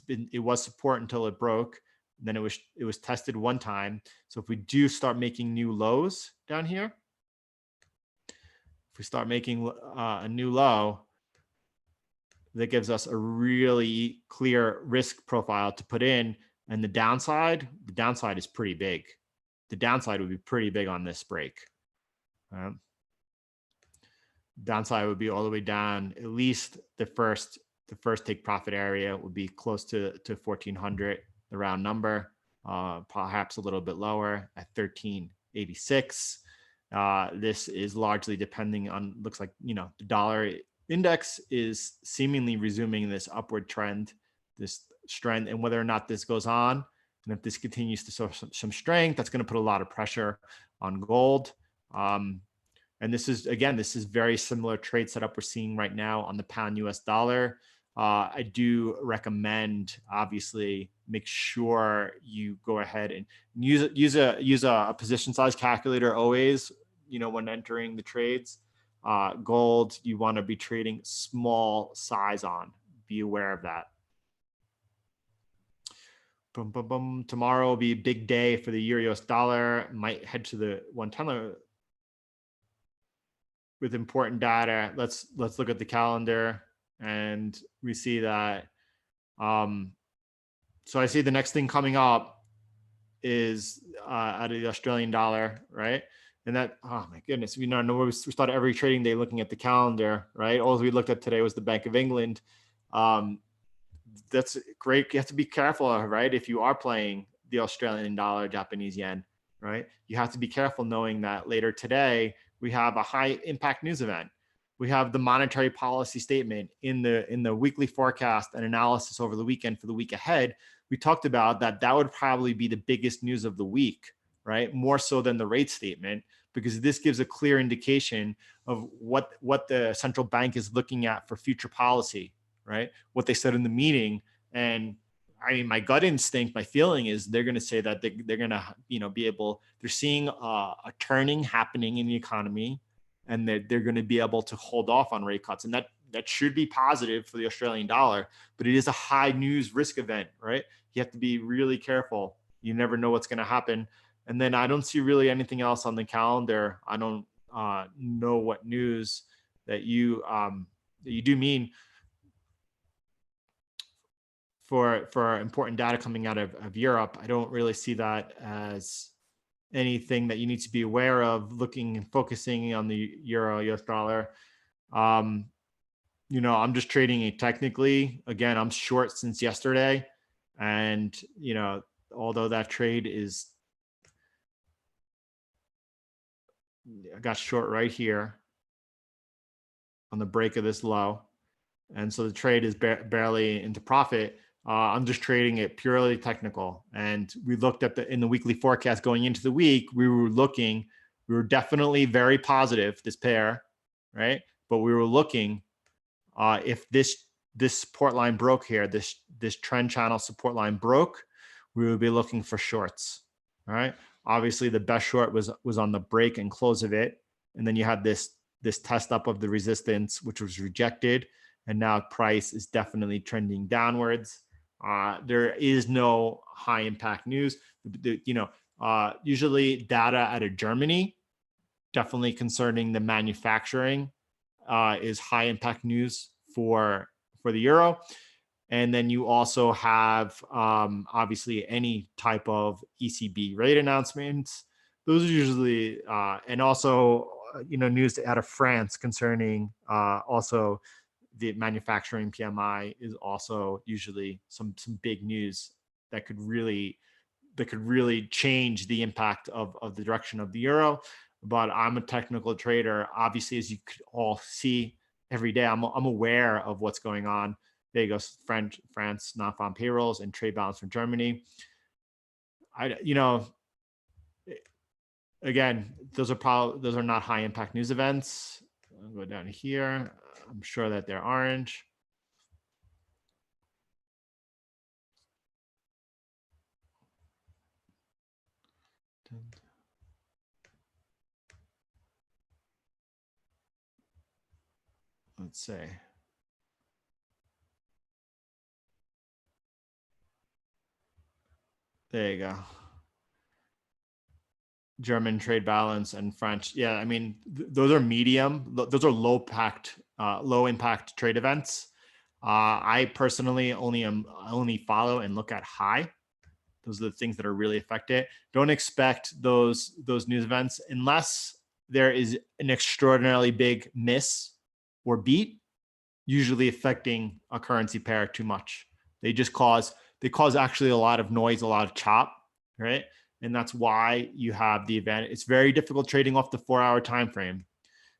It was support until it broke. Then it was tested one time. So if we do start making new lows down here, if we start making a new low, that gives us a really clear risk profile to put in. And the downside is pretty big. The downside would be pretty big on this break. Downside would be all the way down. At least the first take profit area would be close to 1400, the round number, perhaps a little bit lower at 1386. This is largely depending on, looks like, you know, the dollar index is seemingly resuming this upward trend, this strength and whether or not this goes on. And if this continues to show some strength, that's going to put a lot of pressure on gold. And this is, again, this is very similar trade setup we're seeing right now on the pound US dollar. I do recommend, obviously, make sure you go ahead and use a position size calculator always, when entering the trades. Gold, you want to be trading small size on. Be aware of that. Boom, boom, boom. Tomorrow will be a big day for the Euro US dollar. Might head to the 110 with important data. Let's look at the calendar, and we see that. So I see the next thing coming up is out of the Australian dollar, right? And that, oh my goodness, we started every trading day looking at the calendar, right? All we looked at today was the Bank of England. That's great. You have to be careful, right? If you are playing the Australian dollar, Japanese yen, right? You have to be careful knowing that later today, we have a high impact news event. We have the monetary policy statement in the weekly forecast and analysis over the weekend for the week ahead. We talked about that would probably be the biggest news of the week, right? More so than the rate statement, because this gives a clear indication of what the central bank is looking at for future policy, right? What they said in the meeting. And I mean, my gut instinct, my feeling is they're going to say that they're going to, they're seeing a turning happening in the economy, and they're going to be able to hold off on rate cuts. And that should be positive for the Australian dollar, but it is a high news risk event, right? You have to be really careful. You never know what's going to happen. And then I don't see really anything else on the calendar. I don't know what news that you do mean for important data coming out of Europe. I don't really see that as anything that you need to be aware of looking and focusing on the Euro US dollar. I'm just trading it technically. Again, I'm short since yesterday. And, although that trade I got short right here on the break of this low. And so the trade is barely into profit. I'm just trading it purely technical. And we looked at in the weekly forecast going into the week, we were definitely very positive, this pair, right? But we were looking, if this support line broke here, this trend channel support line broke, we would be looking for shorts, all right? Obviously the best short was on the break and close of it. And then you had this test up of the resistance, which was rejected. And now price is definitely trending downwards. There is no high impact news. Usually data out of Germany, definitely concerning the manufacturing, is high impact news for the euro. And then you also have obviously any type of ECB rate announcements. Those are usually, and also news out of France concerning also the manufacturing PMI is also usually some big news that could really change the impact of the direction of the euro. But I'm a technical trader. Obviously, as you could all see every day, I'm aware of what's going on. There you go, France non-farm payrolls and trade balance from Germany. Again, those are not high impact news events. I'll go down here. I'm sure that they're orange. Let's see. There you go. German trade balance and French. Yeah, I mean, those are medium. Those are low impact trade events. I personally only follow and look at high. Those are the things that are really affected. Don't expect those news events unless there is an extraordinarily big miss or beat, usually affecting a currency pair too much. They cause actually a lot of noise, a lot of chop, right? And that's why you have the event. It's very difficult trading off the 4-hour time frame.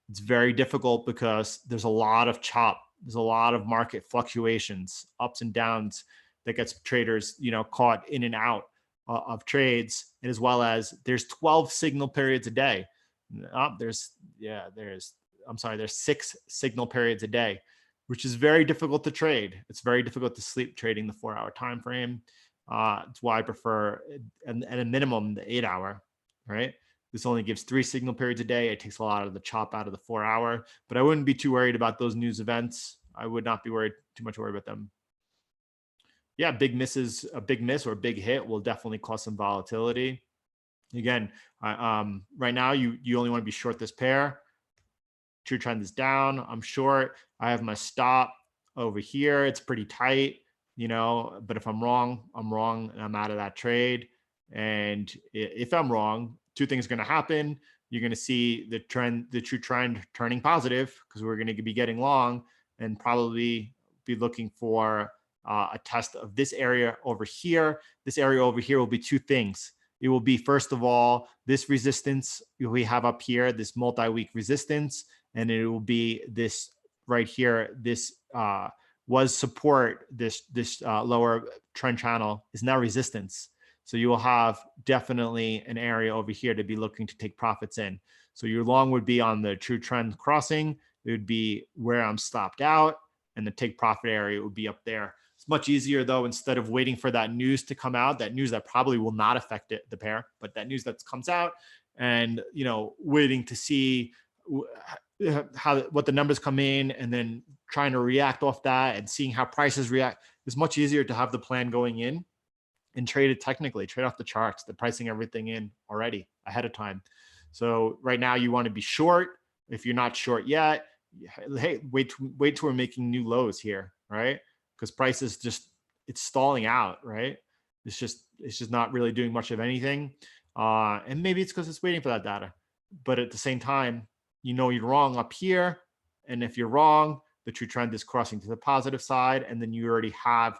It's very difficult because there's a lot of chop. There's a lot of market fluctuations, ups and downs. that gets traders, caught in and out of trades, and as well as there's 12 signal periods a day. There's 6 signal periods a day, which is very difficult to trade. It's very difficult to sleep trading the 4-hour time frame. It's why I prefer at a minimum the 8-hour, right? This only gives 3 signal periods a day. It takes a lot of the chop out of the 4-hour, but I wouldn't be too worried about those news events. I would not be too much worried about them. Yeah, a big miss or a big hit will definitely cause some volatility. Again, right now you only want to be short this pair. True trend is down. I'm short. I have my stop over here. It's pretty tight, but if I'm wrong, I'm wrong, and I'm out of that trade. And if I'm wrong, 2 things are going to happen. You're going to see the true trend turning positive, because we're going to be getting long and probably be looking for a test of this area over here. This area over here will be 2 things. It will be, first of all, this resistance we have up here, this multi-week resistance, and it will be this right here. This was support. This lower trend channel is now resistance. So you will have definitely an area over here to be looking to take profits in. So your long would be on the true trend crossing. It would be where I'm stopped out, and the take profit area would be up there. It's much easier, though, instead of waiting for that news to come out, that news that probably will not affect the pair, but that news that comes out, and waiting to see what the numbers come in, and then trying to react off that and seeing how prices react. It's much easier to have the plan going in and trade it technically, trade off the charts, the pricing everything in already ahead of time. So right now you want to be short. If you're not short yet, hey, wait till we're making new lows here, right? Because price is it's stalling out, right? It's just not really doing much of anything. And maybe it's because it's waiting for that data. But at the same time, you're wrong up here. And if you're wrong, the true trend is crossing to the positive side, and then you already have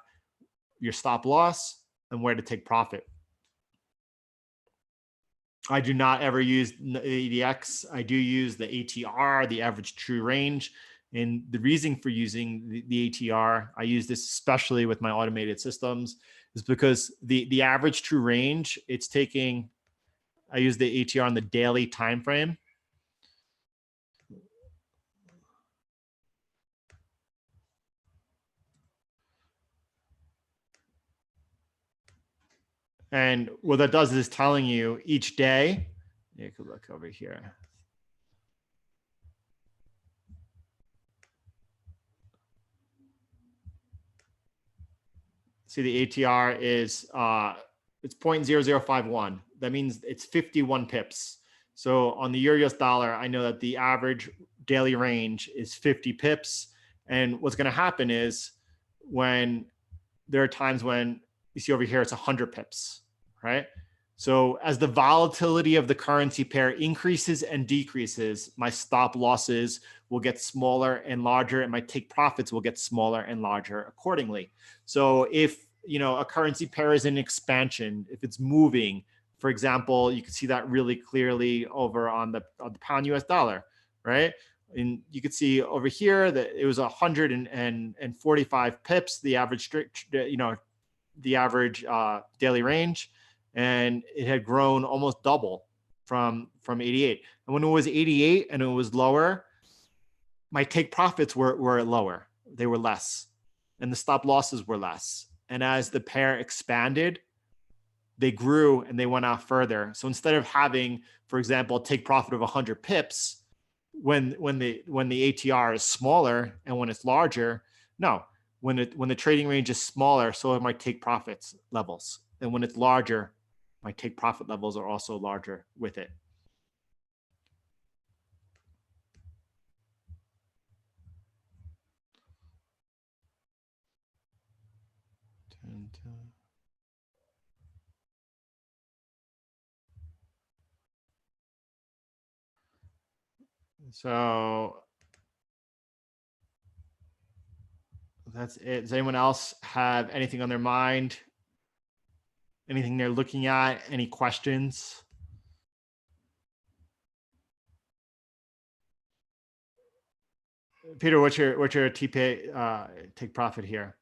your stop loss and where to take profit. I do not ever use the ADX. I do use the ATR, the average true range. And the reason for using the ATR, I use this especially with my automated systems, is because the average true range, I use the ATR on the daily time frame. And what that does is telling you each day. You could look over here. See, the ATR is it's 0.0051. That means it's 51 pips. So on the Euro US dollar, I know that the average daily range is 50 pips. And what's going to happen is when there are times when you see over here, it's 100 pips, right? So as the volatility of the currency pair increases and decreases, my stop losses will get smaller and larger, and my take profits will get smaller and larger accordingly. So if a currency pair is in expansion, if it's moving, for example, you can see that really clearly over on the pound US dollar, right? And you could see over here that it was 145 pips, the average the average daily range, and it had grown almost double from 88. And when it was 88 and it was lower, my take profits were lower. They were less, and the stop losses were less. And as the pair expanded, they grew and they went out further. So instead of having, for example, take profit of 100 pips when the ATR is smaller and when it's larger, no. When the trading range is smaller, so are my take profits levels. And when it's larger, my take profit levels are also larger with it. So that's it. Does anyone else have anything on their mind? Anything they're looking at? Any questions? Peter, what's your TP take profit here?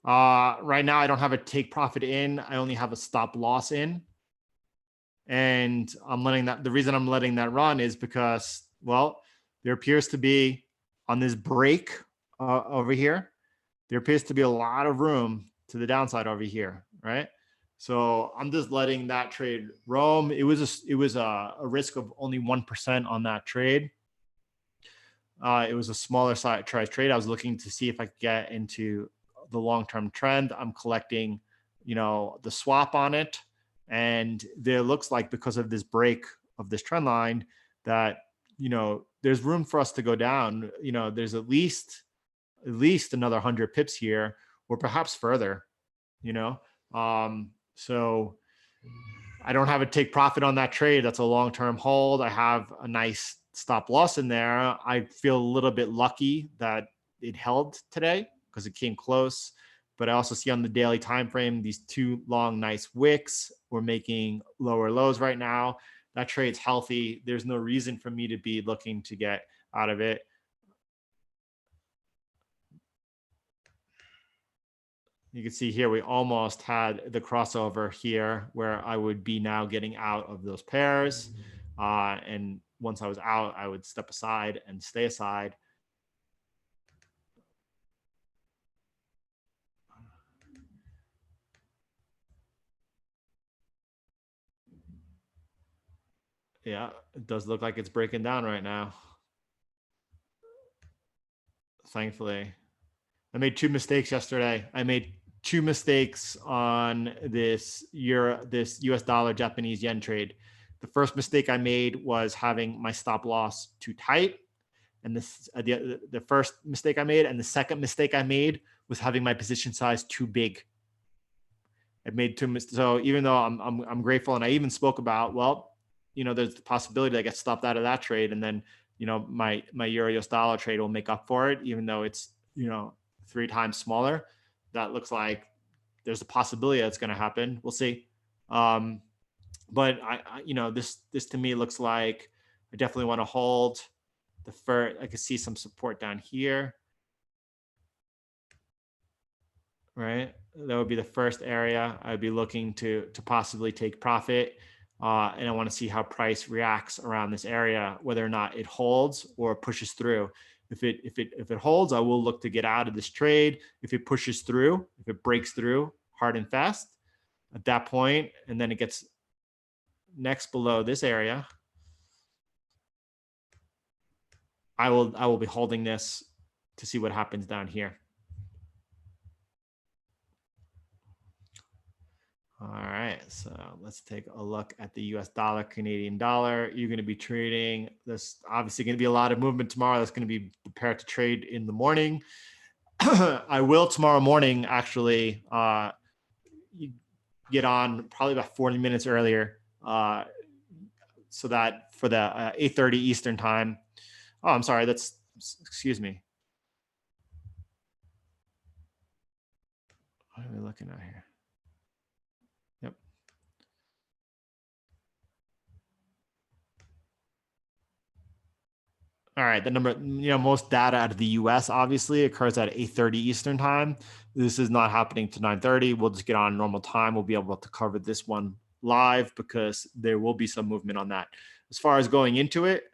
Right now I don't have a take profit in. I only have a stop loss in. And I'm letting that, the reason I'm letting that run is because, well, there appears to be on this break over here, there appears to be a lot of room to the downside over here, right? So I'm just letting that trade roam. It was a risk of only 1% on that trade. It was a smaller size trade. I was looking to see if I could get into the long-term trend. I'm collecting, the swap on it. And there looks like, because of this break of this trend line, that, there's room for us to go down. There's at least another 100 pips here, or perhaps further, so I don't have a take profit on that trade. That's a long-term hold. I have a nice stop loss in there. I feel a little bit lucky that it held today because it came close. But I also see on the daily time frame, these two long, nice wicks. We're making lower lows right now. That trade's healthy. There's no reason for me to be looking to get out of it. You can see here, we almost had the crossover here where I would be now getting out of those pairs. And once I was out, I would step aside and stay aside. Yeah, it does look like it's breaking down right now. Thankfully, I made two mistakes yesterday. I made two mistakes on this US dollar Japanese yen trade. The first mistake I made was having my stop loss too tight. And this the first mistake I made, and the second mistake I made was having my position size too big. I made two mistakes. So even though I'm grateful, and I even spoke about, well, there's the possibility that I get stopped out of that trade, and then my euro US dollar trade will make up for it, even though it's 3 times smaller. That looks like there's a possibility that's going to happen. We'll see. But this to me looks like I definitely want to hold the first. I could see some support down here, right? That would be the first area I'd be looking to possibly take profit. And I want to see how price reacts around this area, whether or not it holds or pushes through. If it holds, I will look to get out of this trade. If it pushes through, if it breaks through hard and fast at that point, and then it gets next below this area, I will be holding this to see what happens down here. All right, so let's take a look at the US dollar, Canadian dollar. You're going to be trading this. Obviously going to be a lot of movement tomorrow. That's going to be prepared to trade in the morning. I will tomorrow morning actually get on probably about 40 minutes earlier, so that for the 8:30 Eastern time. Oh, I'm sorry. Excuse me. What are we looking at here? Yep. All right, the number, most data out of the US obviously occurs at 8:30 Eastern time. This is not happening to 9:30. We'll just get on normal time. We'll be able to cover this one live because there will be some movement on that. As far as going into it,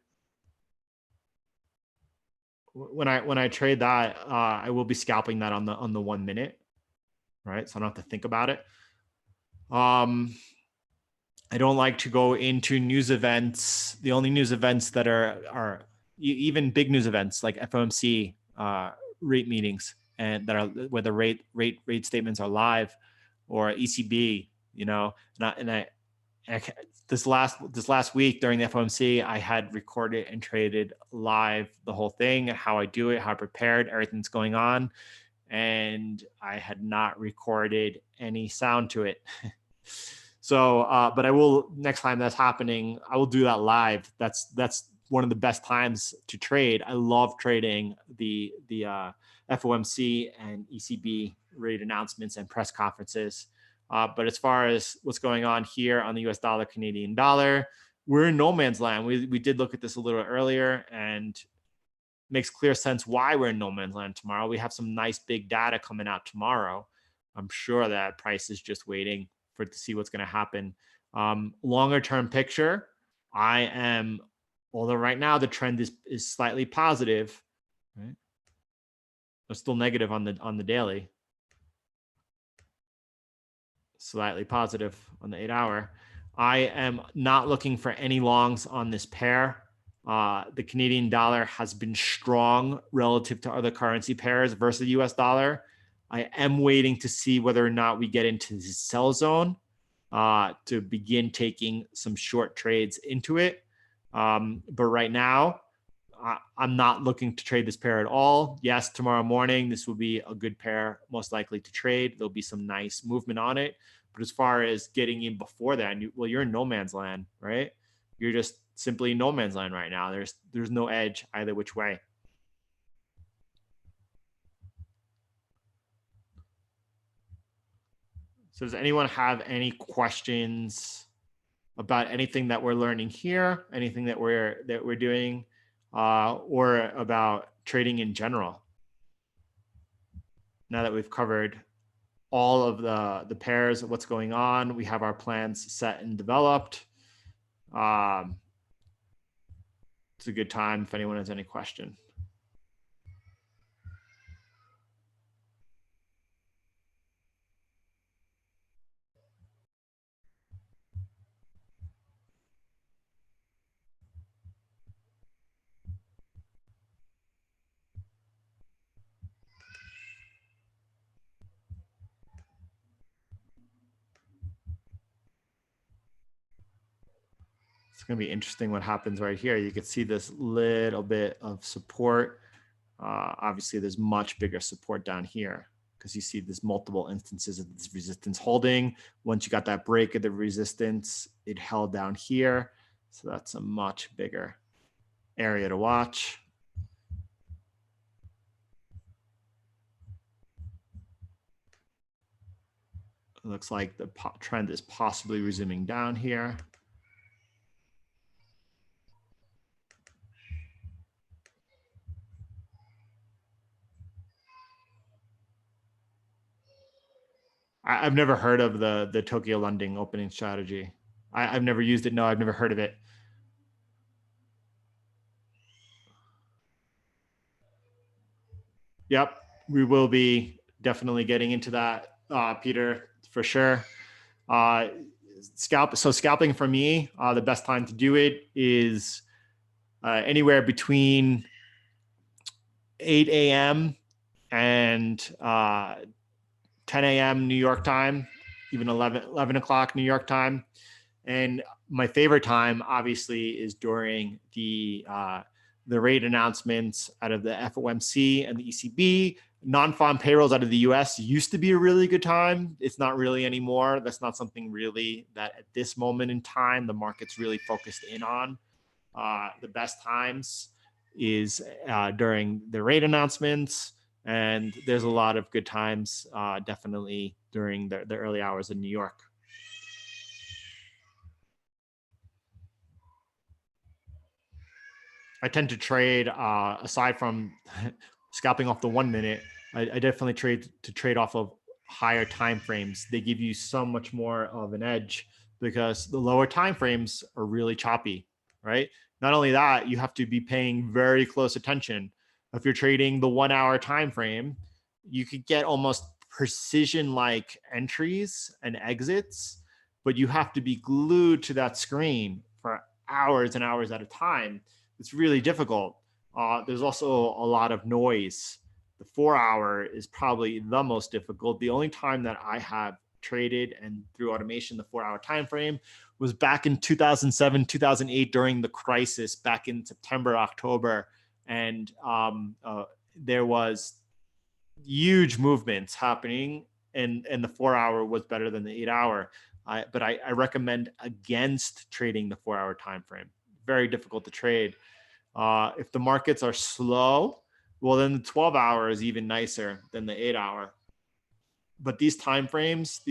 when I trade that, I will be scalping that on the 1 minute, right? So I don't have to think about it. I don't like to go into news events. The only news events that are even big news events like FOMC rate meetings, and that are where the rate statements are live, or ECB, this last week during the FOMC, I had recorded and traded live the whole thing, how I do it, how I prepared, everything's going on, and I had not recorded any sound to it. So, but I will, next time that's happening, I will do that live. That's one of the best times to trade. I love trading the FOMC and ECB rate announcements and press conferences. But as far as what's going on here on the US dollar, Canadian dollar, we're in no man's land. We did look at this a little earlier, and makes clear sense why we're in no man's land tomorrow. We have some nice big data coming out tomorrow. I'm sure that price is just waiting for it to see what's going to happen. Longer term picture, although right now the trend is slightly positive, right? It's still negative on the daily. Slightly positive on the 8-hour. I am not looking for any longs on this pair. The Canadian dollar has been strong relative to other currency pairs versus the US dollar. I am waiting to see whether or not we get into the sell zone to begin taking some short trades into it. But right now, I'm not looking to trade this pair at all. Yes, tomorrow morning, this will be a good pair, most likely to trade. There'll be some nice movement on it. But as far as getting in before that, well, you're in no man's land, right? You're just simply in no man's land right now. There's no edge either which way. So does anyone have any questions about anything that we're learning here, anything that we're doing, or about trading in general? Now that we've covered all of the pairs of what's going on, we have our plans set and developed. It's a good time if anyone has any question. It's going to be interesting what happens right here. You can see this little bit of support. Obviously, there's much bigger support down here because you see there's multiple instances of this resistance holding. Once you got that break of the resistance, it held down here. So that's a much bigger area to watch. It looks like the trend is possibly resuming down here. I've never heard of the Tokyo London opening strategy. I've never used it. No, I've never heard of it. Yep, we will be definitely getting into that, Peter, for sure. Scalping for me, the best time to do it is anywhere between 8 a.m. and 10 a.m. New York time, even 11 o'clock New York time. And my favorite time, obviously, is during the rate announcements out of the FOMC and the ECB. Non-farm payrolls out of the US used to be a really good time. It's not really anymore. That's not something really that at this moment in time, the market's really focused in on. The best times is during the rate announcements. And there's a lot of good times, definitely during the early hours in New York. I tend to trade, aside from scalping off the 1 minute, I definitely trade off of higher time frames. They give you so much more of an edge because the lower time frames are really choppy, right? Not only that, you have to be paying very close attention. If you're trading the 1 hour time frame, you could get almost precision-like entries and exits, but you have to be glued to that screen for hours and hours at a time. It's really difficult. There's also a lot of noise. The 4 hour is probably the most difficult. The only time that I have traded and through automation, the 4 hour time frame was back in 2007, 2008 during the crisis back in September, October. And there was huge movements happening and the 4 hour was better than the 8 hour. But I recommend against trading the 4 hour time frame. Very difficult to trade. If the markets are slow, well, then the 12 hour is even nicer than the 8 hour. But these time frames,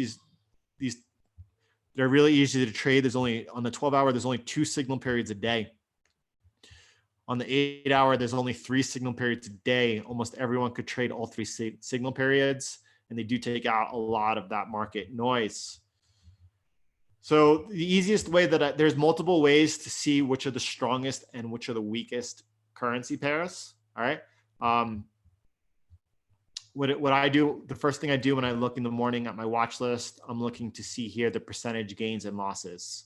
they're really easy to trade. There's only on the 12 hour, there's only 2 signal periods a day. On the 8 hour, there's only 3 signal periods a day. Almost everyone could trade all 3 signal periods. and they do take out a lot of that market noise. So the easiest way that there's multiple ways to see which are the strongest and which are the weakest currency pairs. All right. What I do, the first thing I do when I look in the morning at my watch list, I'm looking to see here the percentage gains and losses.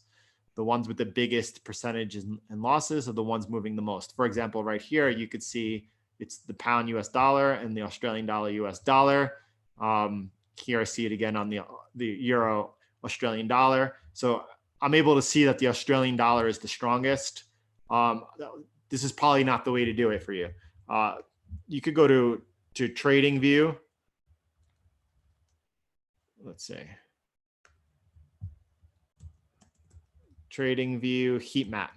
The ones with the biggest percentages and losses are the ones moving the most. For example, right here, you could see it's the pound US dollar and the Australian dollar US dollar. Here I see it again on the euro Australian dollar. So I'm able to see that the Australian dollar is the strongest. This is probably not the way to do it for you. You could go to trading view. Let's see. Trading view heat map.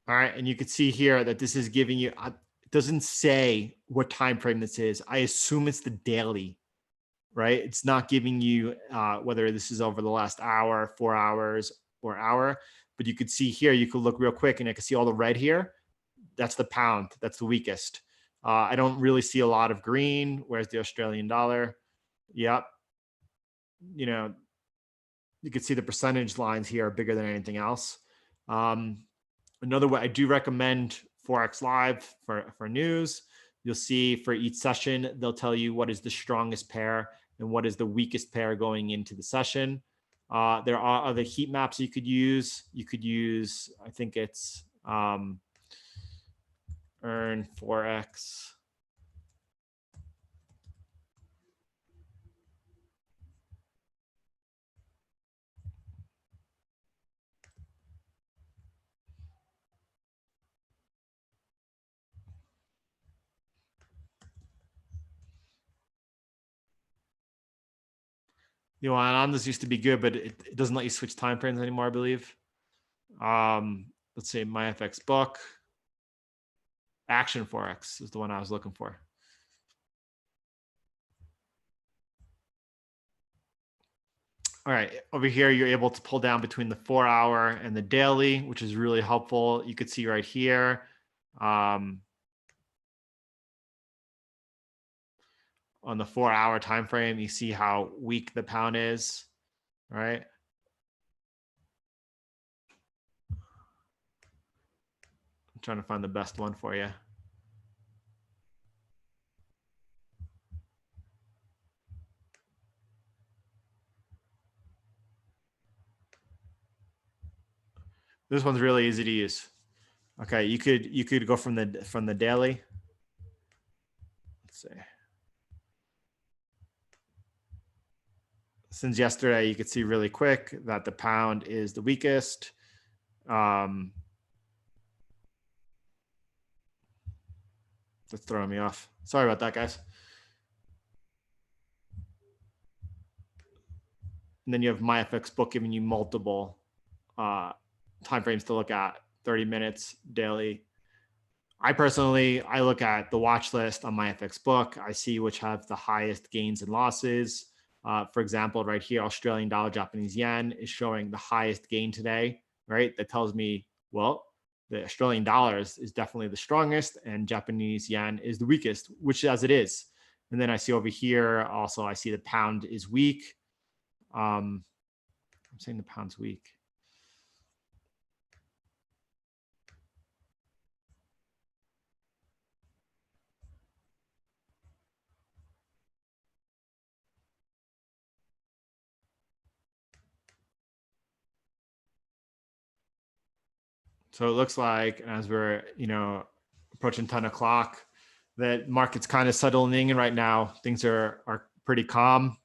All right, and you can see here that this is giving you, it doesn't say what time frame this is. I assume it's the daily, right? It's not giving you whether this is over the last hour, 4 hours, or hour, but you could see here, you could look real quick and I can see all the red here. That's the pound, that's the weakest. I don't really see a lot of green. Where's the Australian dollar? Yep. You know, you can see the percentage lines here are bigger than anything else. Another way, I do recommend Forex Live for news. You'll see for each session, they'll tell you what is the strongest pair and what is the weakest pair going into the session. There are other heat maps you could use. You could use, I think it's Earn Forex. You know, on this used to be good, but it doesn't let you switch time frames anymore, I believe. Let's say my FX book. Action Forex is the one I was looking for. All right, over here, you're able to pull down between the 4 hour and the daily, which is really helpful. You could see right here. On the 4 hour time frame, you see how weak the pound is, right? I'm trying to find the best one for you. This one's really easy to use. Okay, you could go from the daily. Let's see. Since yesterday, you could see really quick that the pound is the weakest. That's throwing me off. Sorry about that, guys. And then you have my FX book giving you multiple time frames to look at, 30 minutes, daily. I look at the watch list on my FX book. I see which have the highest gains and losses. For example, right here, Australian dollar, Japanese yen is showing the highest gain today, right? That tells me, well, the Australian dollar is definitely the strongest and Japanese yen is the weakest, which as it is. And then I see over here, also, I see the pound is weak. I'm saying the pound's weak. So it looks like as we're, approaching 10 o'clock, that market's kind of settling in right now. Things are pretty calm.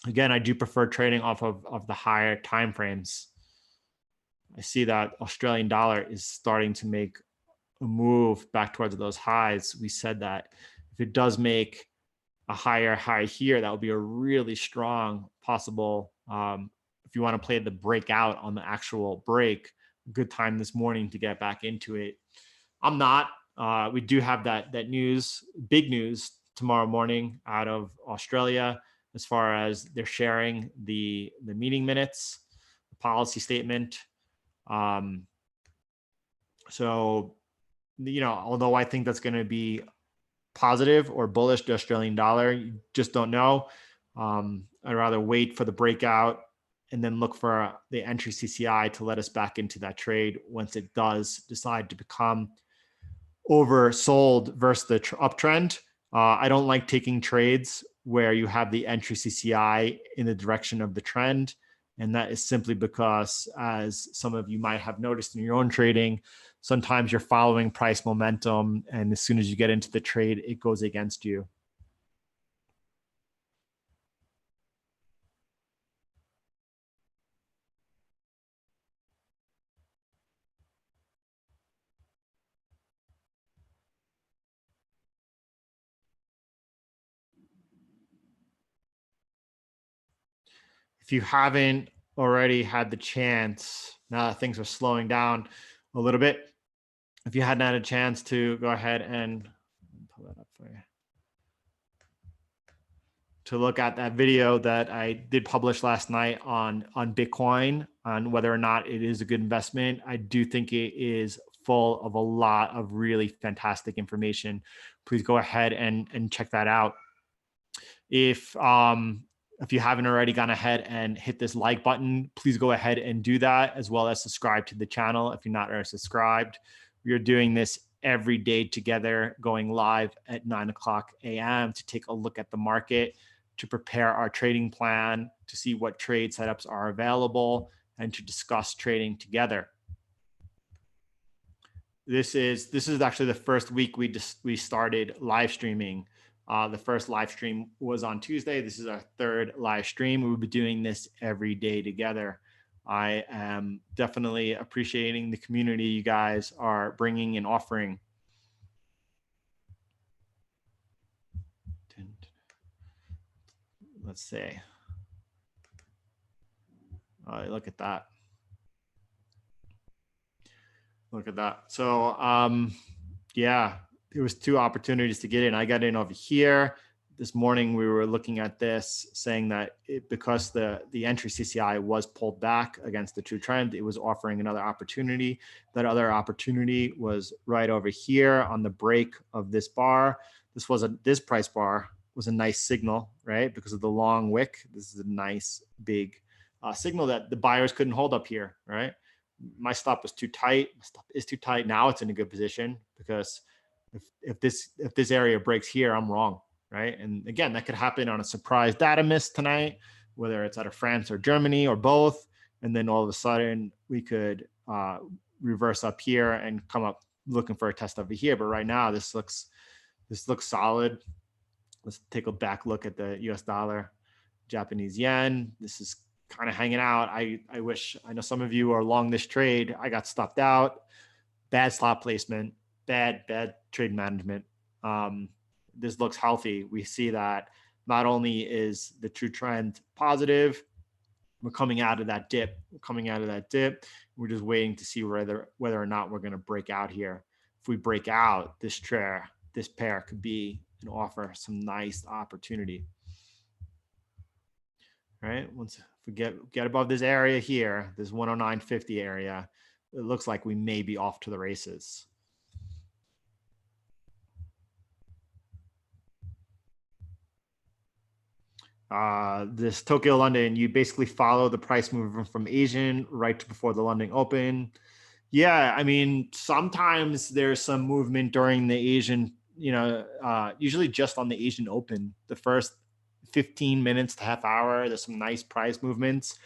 Again, I do prefer trading off of the higher time frames. I see that Australian dollar is starting to make a move back towards those highs. We said that if it does make a higher high here, that would be a really strong possible, if you want to play the breakout on the actual break, good time this morning to get back into it. I'm not. We do have that news, big news tomorrow morning out of Australia, as far as they're sharing the meeting minutes, the policy statement. So, although I think that's going to be positive or bullish the Australian dollar, you just don't know. I'd rather wait for the breakout and then look for the entry CCI to let us back into that trade once it does decide to become oversold versus the uptrend. I don't like taking trades where you have the entry CCI in the direction of the trend. And that is simply because, as some of you might have noticed in your own trading, sometimes you're following price momentum, and as soon as you get into the trade, it goes against you. If you haven't already had the chance, now that things are slowing down a little bit, if you hadn't had a chance to go ahead and pull that up for you, to look at that video that I did publish last night on Bitcoin, on whether or not it is a good investment. I do think it is full of a lot of really fantastic information. Please go ahead and check that out. If you haven't already gone ahead and hit this like button, please go ahead and do that, as well as subscribe to the channel if you're not already subscribed. We are doing this every day together, going live at 9 o'clock a.m. to take a look at the market, to prepare our trading plan, to see what trade setups are available, and to discuss trading together. This is actually the first week we started live streaming. The first live stream was on Tuesday. This is our third live stream. We'll be doing this every day together. I am definitely appreciating the community you guys are bringing and offering. Let's see. Look at that. Look at that. So, yeah, there was two opportunities to get in. I got in over here. This morning we were looking at this, saying that because the entry CCI was pulled back against the true trend, it was offering another opportunity. That other opportunity was right over here on the break of this bar. This price bar was a nice signal, right? Because of the long wick. This is a nice big signal that the buyers couldn't hold up here, right? My stop was too tight. My stop is too tight. Now it's in a good position, because if this area breaks here, I'm wrong, right? And again, that could happen on a surprise data miss tonight, whether it's out of France or Germany or both. And then all of a sudden we could reverse up here and come up looking for a test over here. But right now this looks solid. Let's take a back look at the US dollar, Japanese yen. This is kind of hanging out. I know some of you are long this trade. I got stopped out. Bad stop placement, bad trade management. This looks healthy. We see that not only is the true trend positive, we're coming out of that dip. We're just waiting to see whether or not we're going to break out here. If we break out, this pair could be and offer some nice opportunity. Right? Once we get above this area here, this 109.50 area, it looks like we may be off to the races. This Tokyo London, you basically follow the price movement from Asian right to before the London Open. Yeah, I mean, sometimes there's some movement during the Asian, usually just on the Asian Open, the first 15 minutes to half hour, there's some nice price movements.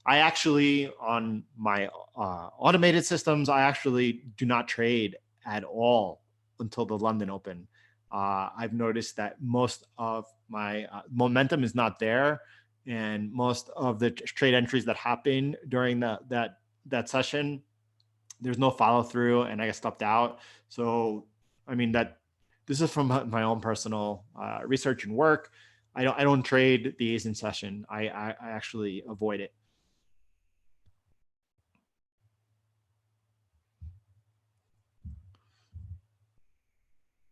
I actually, on my automated systems, I actually do not trade at all until the London Open. I've noticed that most of my momentum is not there, and most of the trade entries that happen during that session, there's no follow through, and I get stopped out. So, I mean, this is from my own personal research and work. I don't trade the Asian session. I actually avoid it.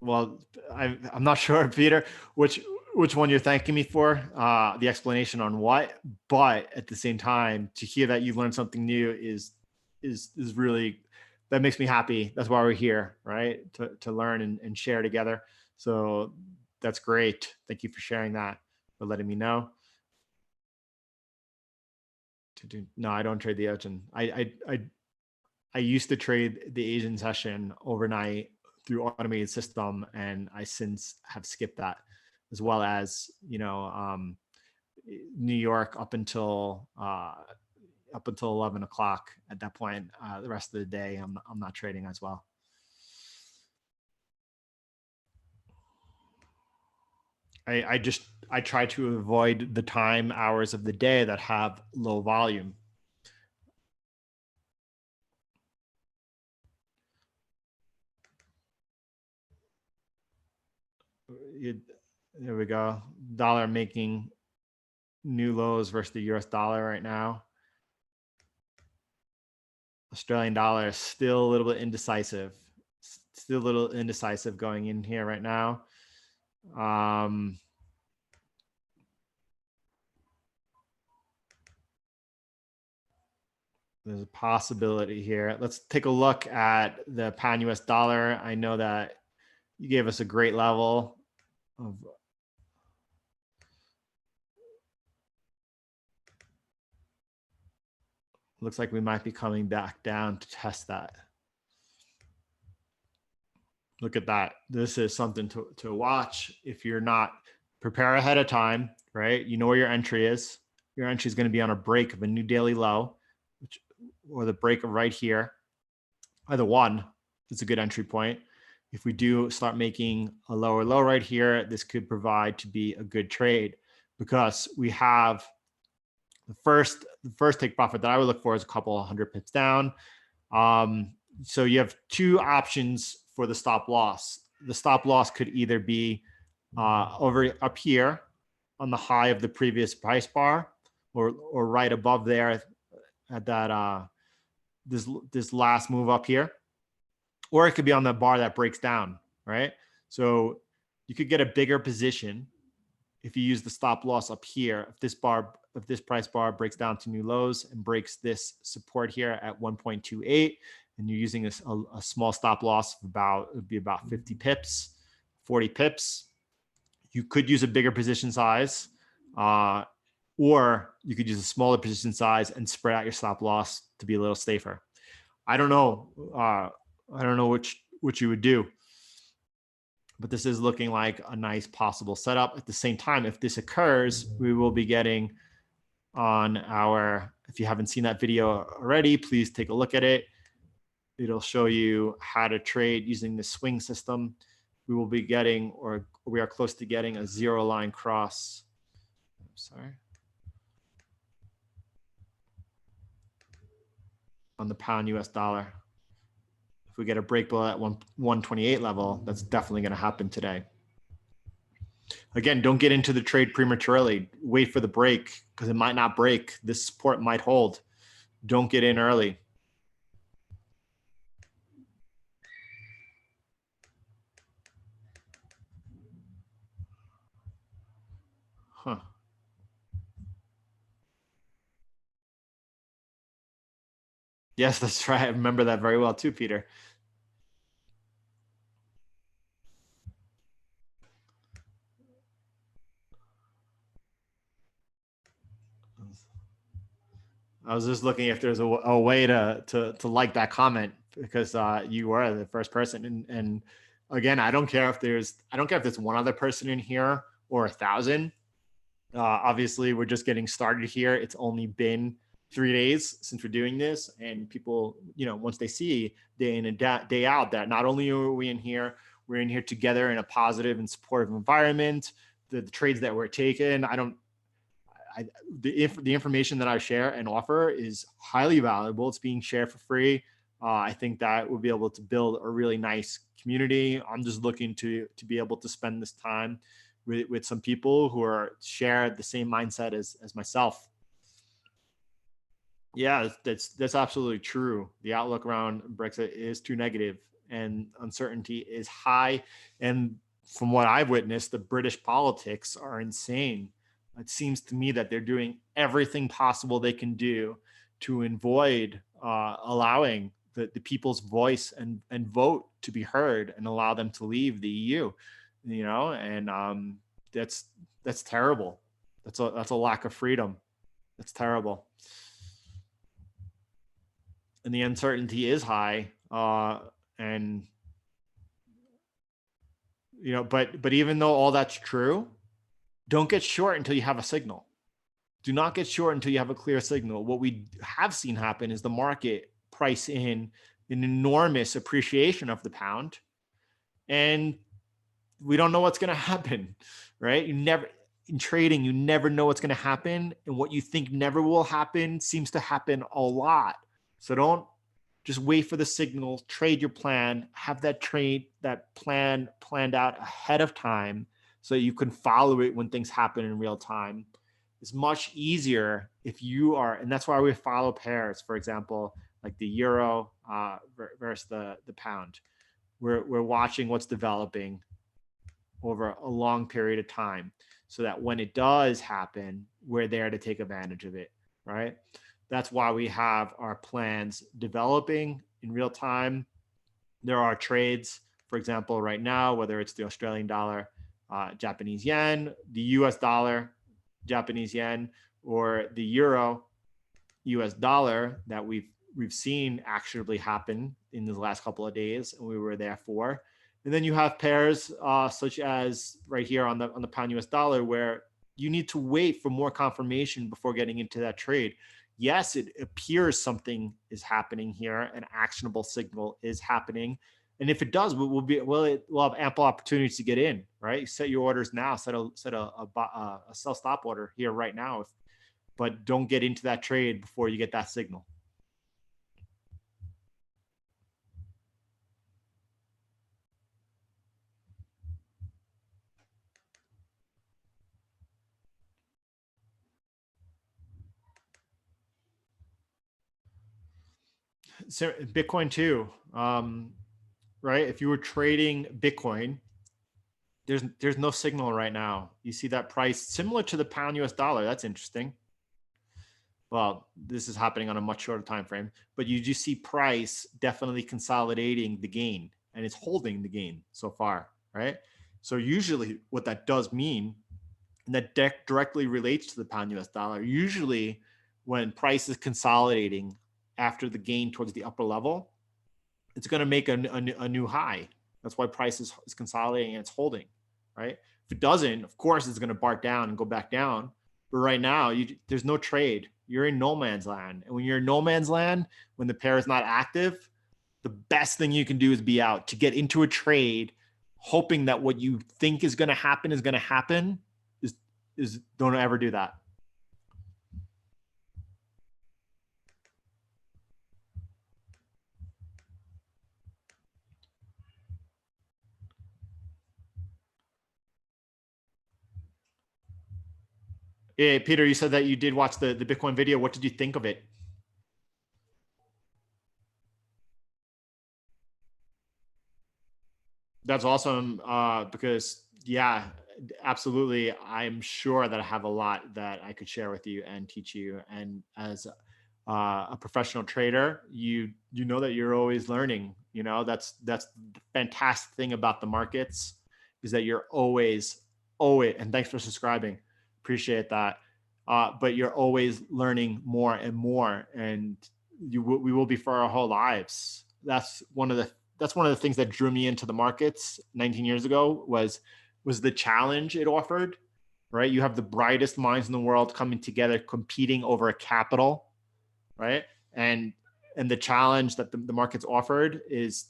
Well, I'm not sure, Peter, which one you're thanking me for, the explanation on what, but at the same time, to hear that you've learned something new is really that makes me happy. That's why we're here, right? To learn and share together. So that's great. Thank you for sharing that, for letting me know. No, I don't trade the Ocean. I used to trade the Asian session overnight through automated system, and I since have skipped that, as well as New York up until 11 o'clock. At that point, the rest of the day, I'm not trading as well. I try to avoid the time hours of the day that have low volume. There we go. Dollar making new lows versus the US dollar right now. Australian dollar is still a little bit indecisive. Still a little indecisive going in here right now. There's a possibility here. Let's take a look at the pound US dollar. I know that you gave us a great level of looks like we might be coming back down to test that. Look at that. This is something to watch. If you're not prepare ahead of time, right? You know where your entry is. Your entry is going to be on a break of a new daily low, or the break of right here. Either one is a good entry point. If we do start making a lower low right here, this could provide to be a good trade, because we have the first take profit that I would look for is a couple hundred pips down. So you have two options for the stop loss. The stop loss could either be over up here on the high of the previous price bar, or right above there at that this last move up here, or it could be on the bar that breaks down, right? So you could get a bigger position if you use the stop loss up here. If this price bar breaks down to new lows and breaks this support here at 1.28, and you're using a small stop loss of it would be about 50 pips, 40 pips, you could use a bigger position size, or you could use a smaller position size and spread out your stop loss to be a little safer. I don't know. I don't know which you would do, but this is looking like a nice possible setup. At the same time, if this occurs, we will be getting on our, if you haven't seen that video already, please take a look at it. It'll show you how to trade using the swing system. We will be getting, or we are close to getting, a zero line cross. Sorry. On the pound US dollar. If we get a break below at 128 level, that's definitely going to happen today. Again, don't get into the trade prematurely. Wait for the break, because it might not break. This support might hold. Don't get in early. Huh. Yes, that's right. I remember that very well too, Peter. I was just looking if there's a way to like that comment, because you were the first person. And again, I don't care if there's one other person in here or 1,000. Obviously, we're just getting started here. It's only been 3 days since we're doing this, and people, once they see day in and day out that not only are we in here, we're in here together in a positive and supportive environment. The trades that we're taking, the information that I share and offer is highly valuable. It's being shared for free. I think that we'll be able to build a really nice community. I'm just looking to be able to spend this time with some people who share the same mindset as myself. Yeah, that's absolutely true. The outlook around Brexit is too negative, and uncertainty is high. And from what I've witnessed, the British politics are insane. It seems to me that they're doing everything possible they can do to avoid allowing the people's voice and vote to be heard and allow them to leave the EU, you know, and that's terrible. That's a lack of freedom. That's terrible. And the uncertainty is high. And you know, but even though all that's true, don't get short until you have a signal. Do not get short until you have a clear signal. What we have seen happen is the market price in an enormous appreciation of the pound, and we don't know what's going to happen, right? In trading, you never know what's going to happen, and what you think never will happen seems to happen a lot. So don't just wait for the signal, trade your plan, have that plan planned out ahead of time so you can follow it when things happen in real time. It's much easier if you are, and that's why we follow pairs, for example, like the euro versus the pound. We're watching what's developing over a long period of time so that when it does happen, we're there to take advantage of it, right? That's why we have our plans developing in real time. There are trades, for example, right now, whether it's the Australian dollar, Japanese yen, the US dollar, Japanese yen, or the euro, US dollar that we've seen actionably happen in the last couple of days, and we were there for. And then you have pairs such as right here on the pound US dollar, where you need to wait for more confirmation before getting into that trade. Yes, it appears something is happening here, an actionable signal is happening. And if it does, we'll have ample opportunities to get in, right? Set your orders now, set a sell stop order here right now, but don't get into that trade before you get that signal. So Bitcoin too, right? If you were trading Bitcoin, there's no signal right now. You see that price similar to the pound US dollar. That's interesting. Well, this is happening on a much shorter time frame, but you do see price definitely consolidating the gain, and it's holding the gain so far, right? So usually what that does mean, and that directly relates to the pound US dollar, usually when price is consolidating after the gain towards the upper level, it's going to make a new high. That's why price is consolidating and it's holding, right? If it doesn't, of course, it's going to bark down and go back down. But right now, there's no trade. You're in no man's land. And when you're in no man's land, when the pair is not active, the best thing you can do is be out. To get into a trade, hoping that what you think is going to happen is don't ever do that. Yeah, Peter, you said that you did watch the Bitcoin video. What did you think of it? That's awesome. Because yeah, absolutely. I'm sure that I have a lot that I could share with you and teach you. And as a professional trader, you know that you're always learning. You know, that's the fantastic thing about the markets, is that you're always, and thanks for subscribing. Appreciate that. But you're always learning more and more, and we will be for our whole lives. That's one of the things that drew me into the markets 19 years ago was the challenge it offered, right? You have the brightest minds in the world coming together, competing over a capital, right? And the challenge that the markets offered is,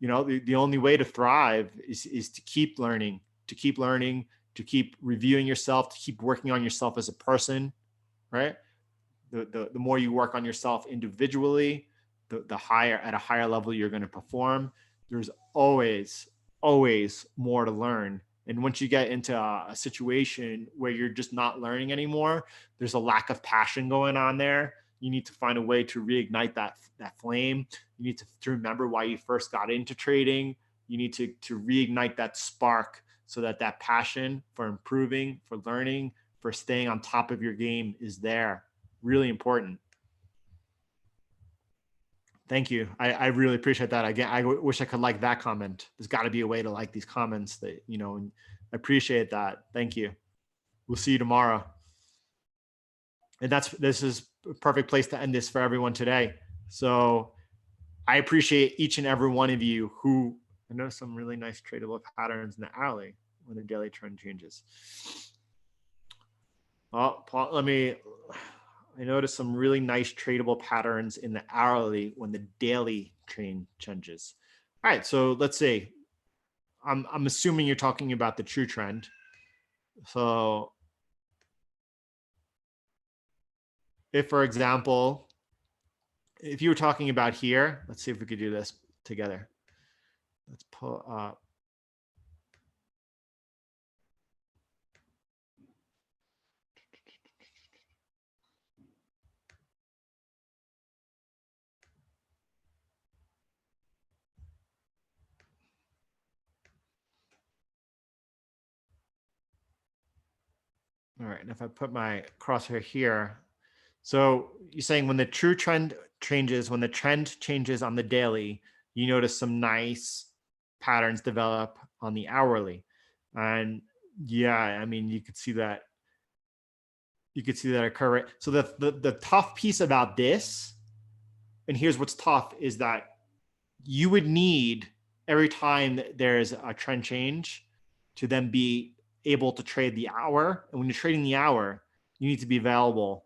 you know, the only way to thrive is to keep learning, to keep reviewing yourself, to keep working on yourself as a person, right? The more you work on yourself individually, the higher, at a higher level, you're going to perform. There's always more to learn. And once you get into a situation where you're just not learning anymore, there's a lack of passion going on there. You need to find a way to reignite that flame. You need to remember why you first got into trading. You need to reignite that spark so that passion for improving, for learning, for staying on top of your game is there. Really important. Thank you. I really appreciate that. Again, I wish I could like that comment. There's got to be a way to like these comments that, you know, and I appreciate that. Thank you. We'll see you tomorrow. And this is a perfect place to end this for everyone today. So I appreciate each and every one of you who, I noticed some really nice tradable patterns in the hourly when the daily trend changes. Oh, Paul, I noticed some really nice tradable patterns in the hourly when the daily trend changes. All right, so let's see. I'm assuming you're talking about the true trend. So if, for example, if you were talking about here, let's see if we could do this together. Let's pull up. All right, and if I put my crosshair here, so you're saying when the true trend changes, when the trend changes on the daily, you notice some nice patterns develop on the hourly. And yeah, I mean, you could see that. You could see that occur. Right? So the tough piece about this, and here's what's tough, is that you would need every time that there's a trend change to then be able to trade the hour. And when you're trading the hour, you need to be available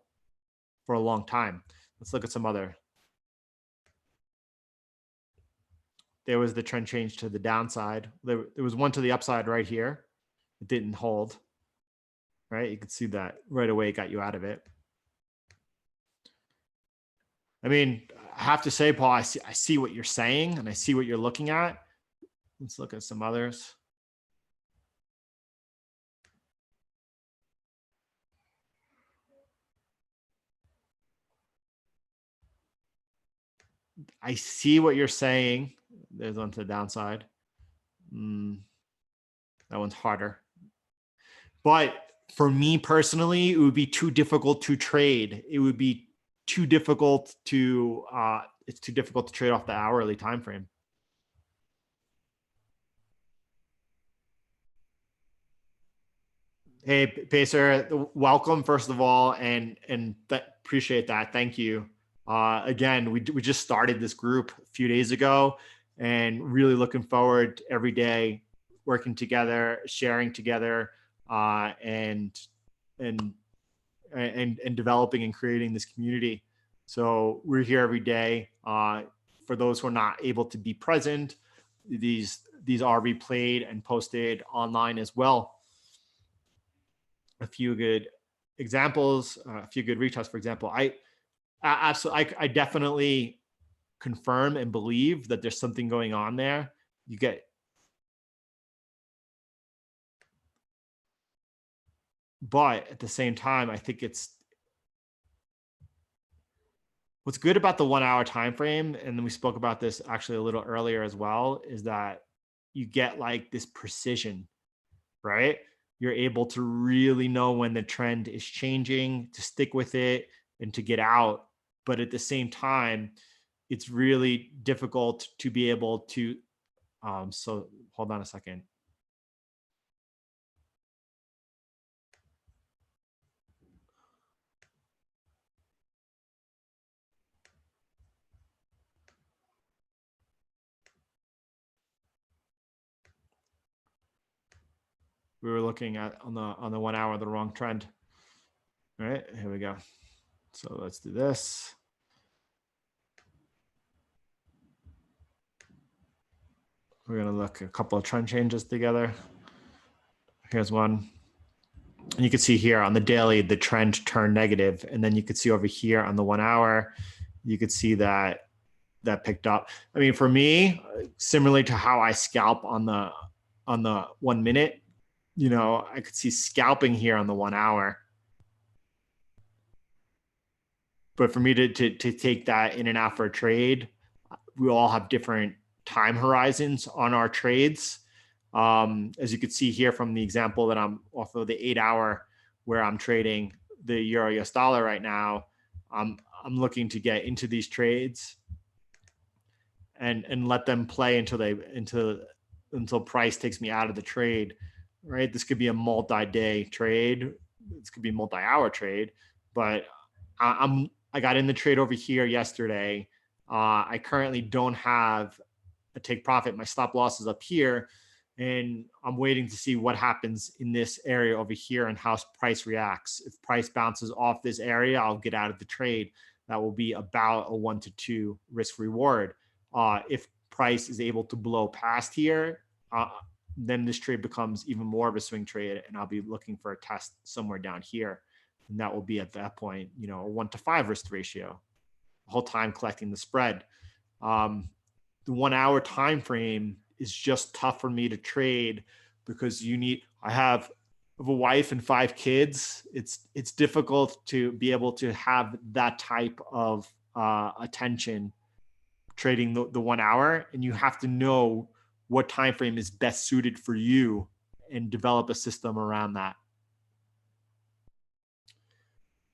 for a long time. Let's look at some other. There was the trend change to the downside. There was one to the upside right here. It didn't hold, right? You could see that right away. It got you out of it. I mean, I have to say, Paul, I see what you're saying and I see what you're looking at. Let's look at some others. I see what you're saying. There's one to the downside. That one's harder. But for me personally, it would be too difficult to trade. It would be too difficult to, it's too difficult to trade off the hourly time frame. Hey, Pacer, welcome first of all, and appreciate that. Thank you. Again, we just started this group a few days ago, and really looking forward to every day working together, sharing together, and developing and creating this community. So we're here every day. For those who are not able to be present, these are replayed and posted online as well. A few good examples, a few good retests. For example, I definitely confirm and believe that there's something going on there. You get, but at the same time, I think what's good about the 1 hour time frame, and then we spoke about this actually a little earlier as well, is that you get like this precision, right? You're able to really know when the trend is changing, to stick with it and to get out. But at the same time, it's really difficult to be able to, so hold on a second. We were looking at on the 1 hour, the wrong trend. All right, here we go. So let's do this. We're gonna look at a couple of trend changes together. Here's one. And you can see here on the daily, the trend turned negative. And then you could see over here on the 1 hour, you could see that picked up. I mean, for me, similarly to how I scalp on the 1 minute, you know, I could see scalping here on the 1 hour. But for me to take that in and out for a trade, we all have different time horizons on our trades. As you can see here from the example that I'm off of the 8 hour where I'm trading the Euro US dollar right now, I'm looking to get into these trades and let them play until price takes me out of the trade, right? This could be a multi-day trade. This could be a multi-hour trade, but I got in the trade over here yesterday. I currently don't have a take profit. My stop loss is up here, and I'm waiting to see what happens in this area over here and how price reacts. If price bounces off this area, I'll get out of the trade. That will be about a 1 to 2 risk reward. If price is able to blow past here, then this trade becomes even more of a swing trade, and I'll be looking for a test somewhere down here. And that will be at that point, you know, a 1 to 5 risk ratio, the whole time collecting the spread. The 1 hour time frame is just tough for me to trade because I have a wife and 5 kids. It's difficult to be able to have that type of attention trading the 1 hour, and you have to know what time frame is best suited for you and develop a system around that.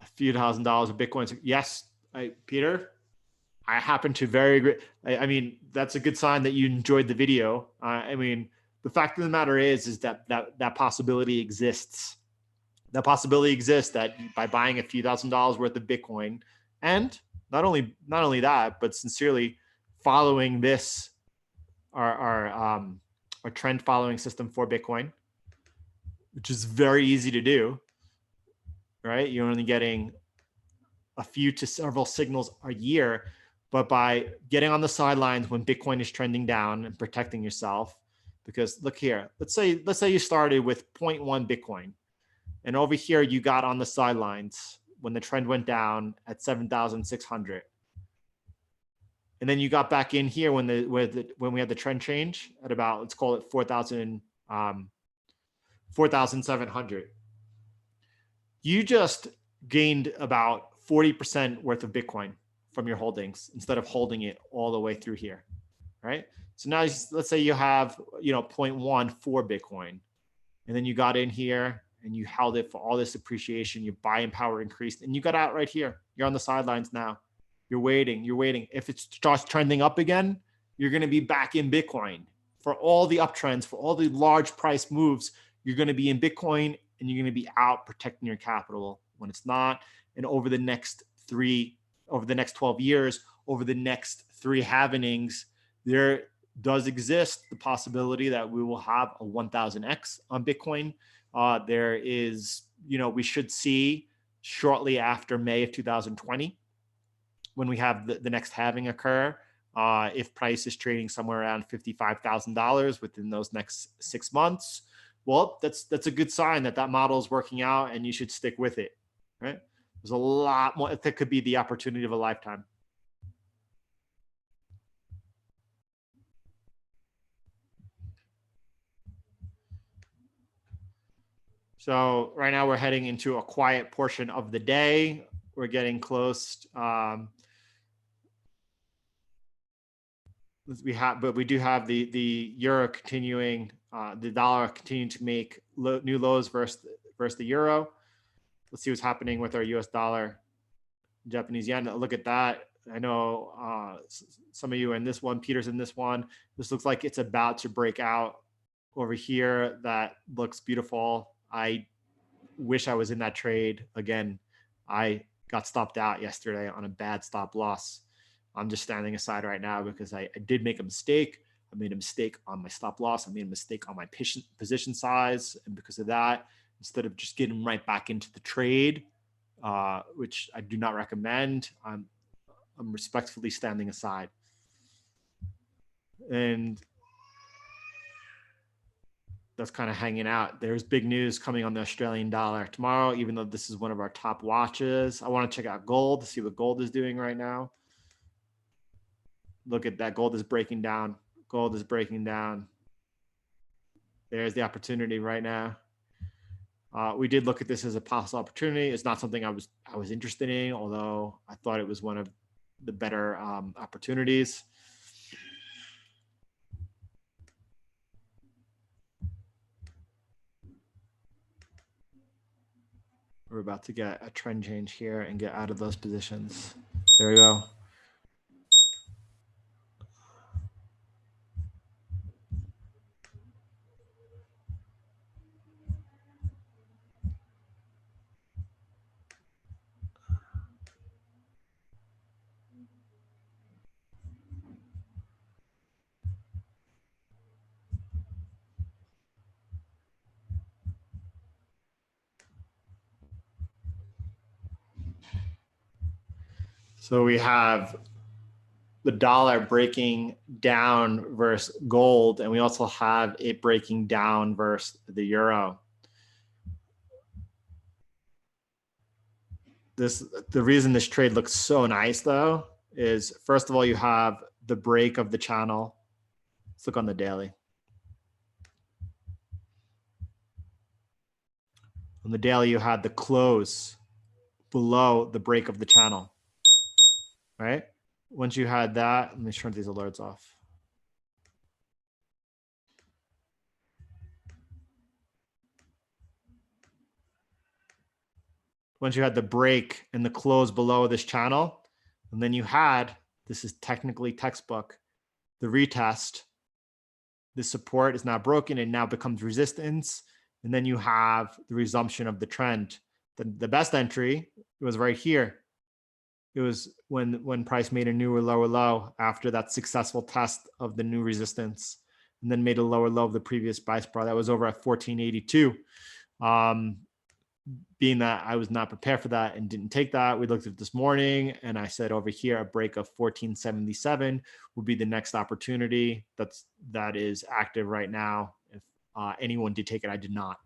A few $1,000s of Bitcoin. Yes, Peter, I happen to very agree. I mean, that's a good sign that you enjoyed the video. I mean, the fact of the matter is that possibility exists. That possibility exists that by buying a few $1,000s worth of Bitcoin, and not only that, but sincerely following this, our trend following system for Bitcoin, which is very easy to do, right? You're only getting a few to several signals a year, but by getting on the sidelines when Bitcoin is trending down and protecting yourself, because look here, let's say you started with 0.1 Bitcoin, and over here you got on the sidelines when the trend went down at 7,600. And then you got back in here when we had the trend change at about, let's call it 4,700. You just gained about 40% worth of Bitcoin from your holdings instead of holding it all the way through here, right? So now let's say you have, 0.14 Bitcoin, and then you got in here and you held it for all this appreciation, your buying power increased, and you got out right here. You're on the sidelines now. You're waiting. If it starts trending up again, you're going to be back in Bitcoin. For all the uptrends, for all the large price moves, you're going to be in Bitcoin, and you're going to be out protecting your capital when it's not. And over the next 12 years, over the next 3 halvenings, there does exist the possibility that we will have a 1000x on Bitcoin. There is, we should see shortly after May of 2020, when we have the next halving occur, if price is trading somewhere around $55,000 within those next 6 months, well, that's a good sign that model is working out, and you should stick with it, right? There's a lot more. That could be the opportunity of a lifetime. So right now we're heading into a quiet portion of the day. We're getting close. We do have the euro continuing, the dollar continuing to make new lows versus the euro. Let's see what's happening with our US dollar, Japanese yen. Look at that. I know some of you are in this one, Peter's in this one. This looks like it's about to break out over here. That looks beautiful. I wish I was in that trade. Again, I got stopped out yesterday on a bad stop loss. I'm just standing aside right now because I did make a mistake. I made a mistake on my stop loss. I made a mistake on my position size. And because of that, instead of just getting right back into the trade, which I do not recommend, I'm respectfully standing aside. And that's kind of hanging out. There's big news coming on the Australian dollar tomorrow, even though this is one of our top watches. I want to check out gold to see what gold is doing right now. Look at that. Gold is breaking down. Gold is breaking down. There's the opportunity right now. We did look at this as a possible opportunity. It's not something I was interested in, although I thought it was one of the better opportunities. We're about to get a trend change here and get out of those positions. There we go. So we have the dollar breaking down versus gold, and we also have it breaking down versus the euro. The reason this trade looks so nice though is, first of all, you have the break of the channel. Let's look on the daily. On the daily, you had the close below the break of the channel, right? Once you had that, let me turn these alerts off. Once you had the break and the close below this channel, and then you had, this is technically textbook, the retest. The support is now broken and now becomes resistance. And then you have the resumption of the trend. The best entry was right here. It was when price made a newer lower low after that successful test of the new resistance, and then made a lower low of the previous buy bar. That was over at 1482. Being that I was not prepared for that and didn't take that, we looked at it this morning and I said over here, a break of 1477 would be the next opportunity. That is active right now. If anyone did take it, I did not.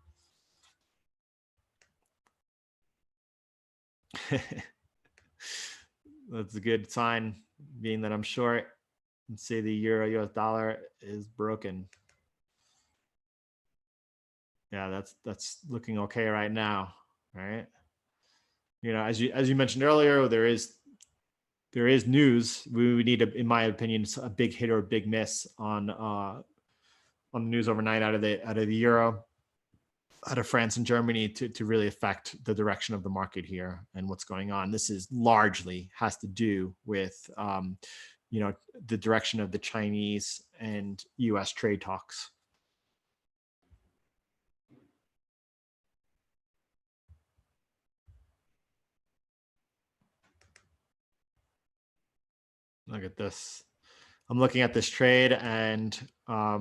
That's a good sign, being that I'm short and say the euro US dollar is broken. Yeah, that's looking okay right now, right? You know, as you mentioned earlier, there is news. We need, in my opinion, a big hit or a big miss on the news overnight out of the euro, out of France and Germany to really affect the direction of the market here and what's going on. This is largely has to do with you know, the direction of the Chinese and US trade talks. Look at this. I'm looking at this trade and I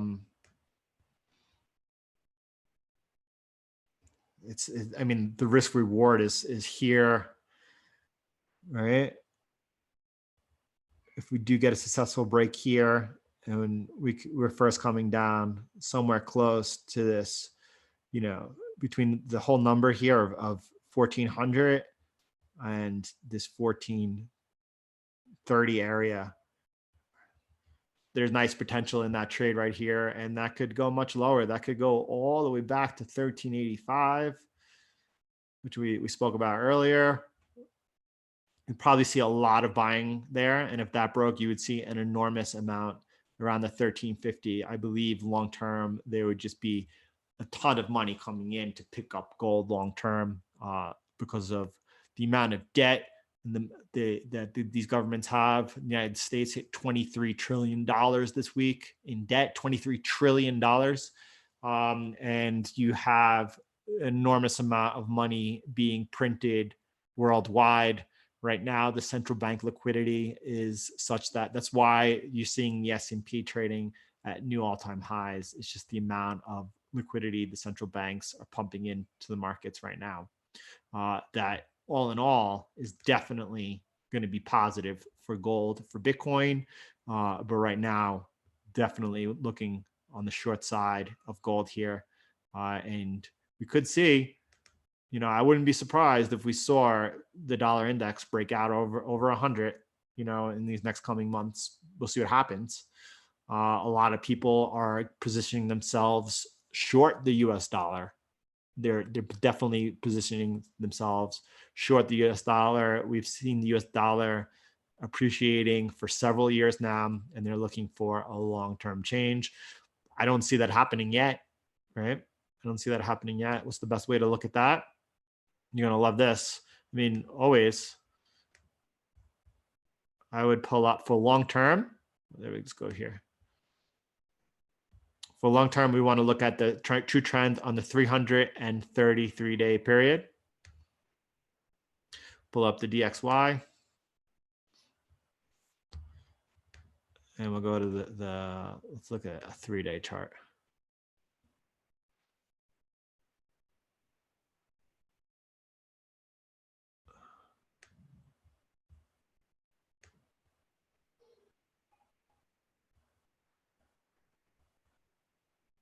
mean, the risk reward is here, right? If we do get a successful break here and we're first coming down somewhere close to this, you know, between the whole number here of 1400 and this 1430 area, there's nice potential in that trade right here, and that could go much lower. That could go all the way back to 1385, which we spoke about earlier. You'd probably see a lot of buying there, and if that broke, you would see an enormous amount around the 1350. I believe long term there would just be a ton of money coming in to pick up gold long term because of the amount of debt that these governments have. The United States hit $23 trillion this week in debt, $23 trillion. And you have an enormous amount of money being printed worldwide. Right now, the central bank liquidity is such that's why you're seeing the S&P trading at new all-time highs. It's just the amount of liquidity the central banks are pumping into the markets right now. That all in all is definitely going to be positive for gold, for Bitcoin. But right now, definitely looking on the short side of gold here. And we could see, you know, I wouldn't be surprised if we saw the dollar index break out over 100, you know, in these next coming months. We'll see what happens. A lot of people are positioning themselves short the US dollar. They're definitely positioning themselves short the US dollar. We've seen the US dollar appreciating for several years now, and they're looking for a long-term change. I don't see that happening yet, right? I don't see that happening yet. What's the best way to look at that? You're going to love this. I mean, always, I would pull up for long-term. There we just go here. For long term, we want to look at the true trend on the 333-day period. Pull up the DXY. And we'll go to let's look at a 3-day chart.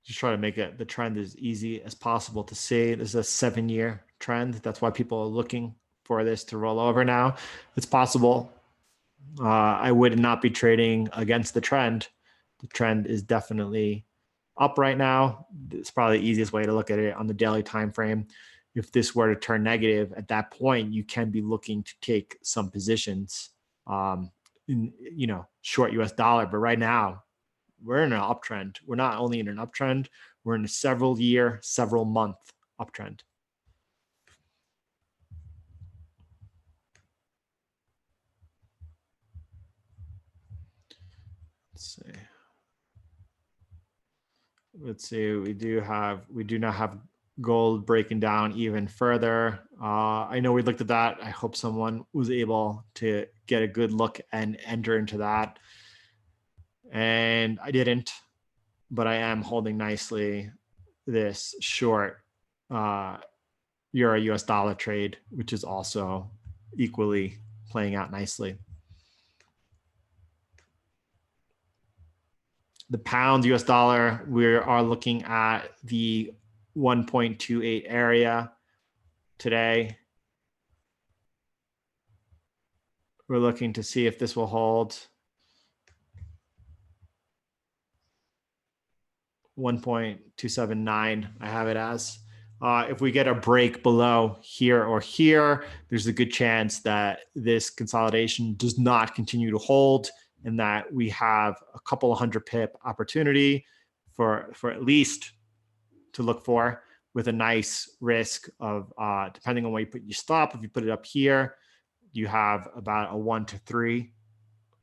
just try to make the trend as easy as possible to see. This is a 7-year trend. That's why people are looking for this to roll over now. It's possible. I would not be trading against the trend. The trend is definitely up right now. It's probably the easiest way to look at it on the daily time frame. If this were to turn negative at that point, you can be looking to take some positions in, short US dollar. But right now, we're in an uptrend. We're not only in an uptrend, we're in a several year, several month uptrend. Let's see. We do not have gold breaking down even further. I know we looked at that. I hope someone was able to get a good look and enter into that. And I didn't, but I am holding nicely this short Euro US dollar trade, which is also equally playing out nicely. The pound US dollar, we are looking at the 1.28 area today. We're looking to see if this will hold. 1.279, I have it as. If we get a break below here or here, there's a good chance that this consolidation does not continue to hold and that we have a couple of 100 pip opportunity for at least to look for, with a nice risk of, depending on where you put your stop, if you put it up here, you have about a 1 to 3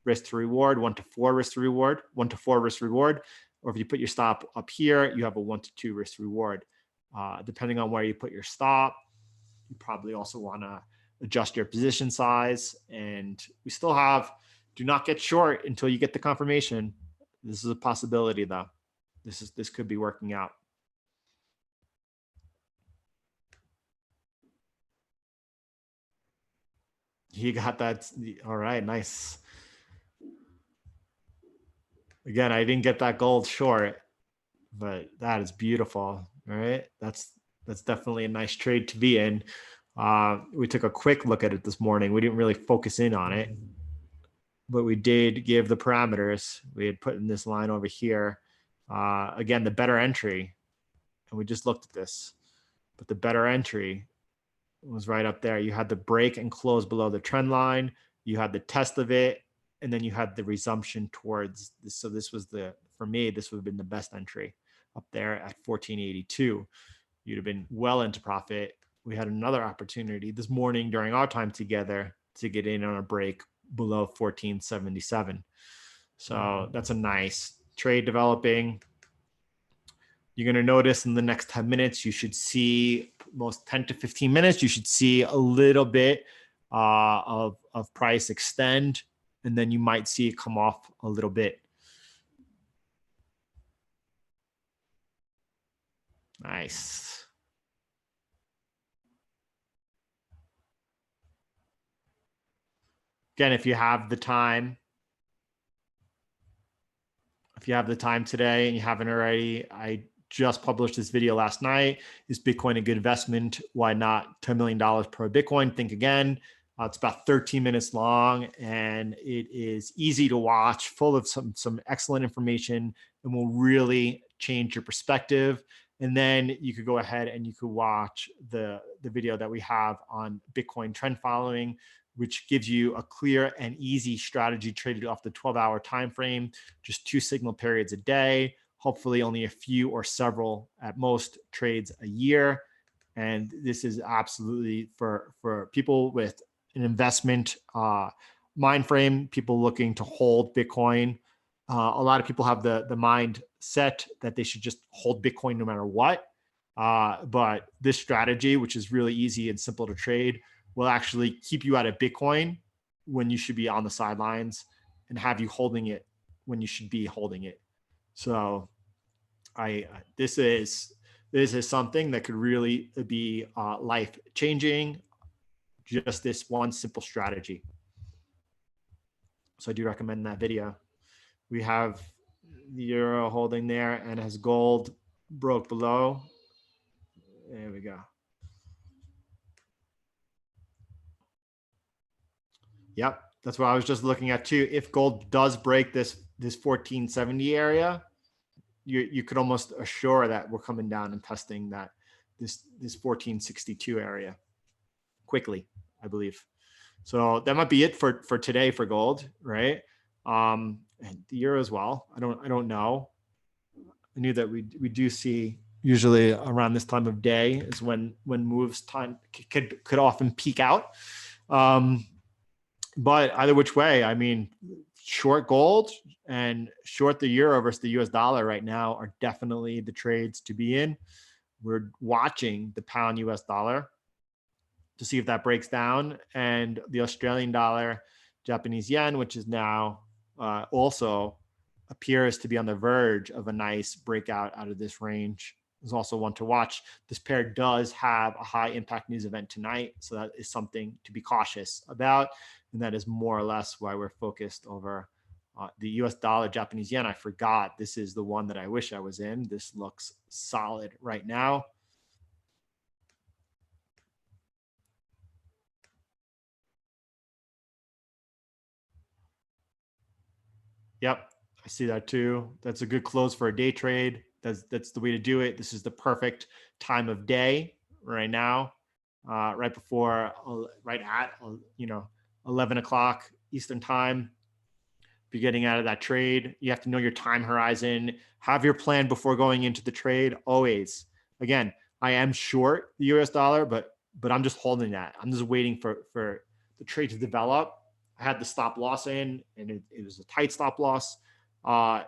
risk to reward, 1 to 4 risk to reward, 1 to 4 risk reward. Or if you put your stop up here, you have a 1 to 2 risk reward. Depending on where you put your stop, you probably also want to adjust your position size. And we still have, do not get short until you get the confirmation. This is a possibility though. This could be working out. You got that. All right, nice. Again, I didn't get that gold short, but that is beautiful. All right, that's definitely a nice trade to be in. We took a quick look at it this morning. We didn't really focus in on it, but we did give the parameters. We had put in this line over here. Again, the better entry, and we just looked at this, but the better entry was right up there. You had the break and close below the trend line. You had the test of it, and then you had the resumption towards this. So this was for me, this would have been the best entry up there at 1482. You'd have been well into profit. We had another opportunity this morning during our time together to get in on a break below 1477. So that's a nice trade developing. You're going to notice in the next 10 minutes, you should see, most 10 to 15 minutes, you should see a little bit of price extend, and then you might see it come off a little bit. Nice. Again, if you have the time today and you haven't already, I just published this video last night. Is Bitcoin a good investment? Why not $10 million per Bitcoin? Think again. It's about 13 minutes long, and it is easy to watch, full of some excellent information, and will really change your perspective. And then you could go ahead and you could watch the video that we have on Bitcoin trend following, which gives you a clear and easy strategy traded off the 12-hour time frame, just 2 signal periods a day, hopefully only a few or several at most trades a year. And this is absolutely for people with an investment mind frame, people looking to hold Bitcoin. A lot of people have the mindset that they should just hold Bitcoin no matter what. But this strategy, which is really easy and simple to trade, will actually keep you out of Bitcoin when you should be on the sidelines and have you holding it when you should be holding it. So this is something that could really be life changing. Just this one simple strategy. So I do recommend that video. We have the euro holding there and has gold broke below. There we go. Yep, that's what I was just looking at too. If gold does break this 1470 area, you could almost assure that we're coming down and testing that this 1462 area quickly, I believe. So that might be it for today for gold, right? And the euro as well. I don't know. I knew that we do see usually around this time of day is when moves time could often peak out. But either which way, I mean, short gold and short the euro versus the US dollar right now are definitely the trades to be in. We're watching the pound US dollar to see if that breaks down, and the Australian dollar, Japanese yen, which is now also appears to be on the verge of a nice breakout out of this range, is also one to watch. This pair does have a high impact news event tonight, so that is something to be cautious about, and that is more or less why we're focused over the US dollar, Japanese yen. I forgot this is the one that I wish I was in. This looks solid right now. Yep, I see that too. That's a good close for a day trade. That's the way to do it. This is the perfect time of day right now, right before, right at 11 o'clock Eastern time. If you're getting out of that trade, you have to know your time horizon. Have your plan before going into the trade. Always. Again, I am short the US dollar, but I'm just holding that. I'm just waiting for the trade to develop. I had the stop loss in, and it was a tight stop loss.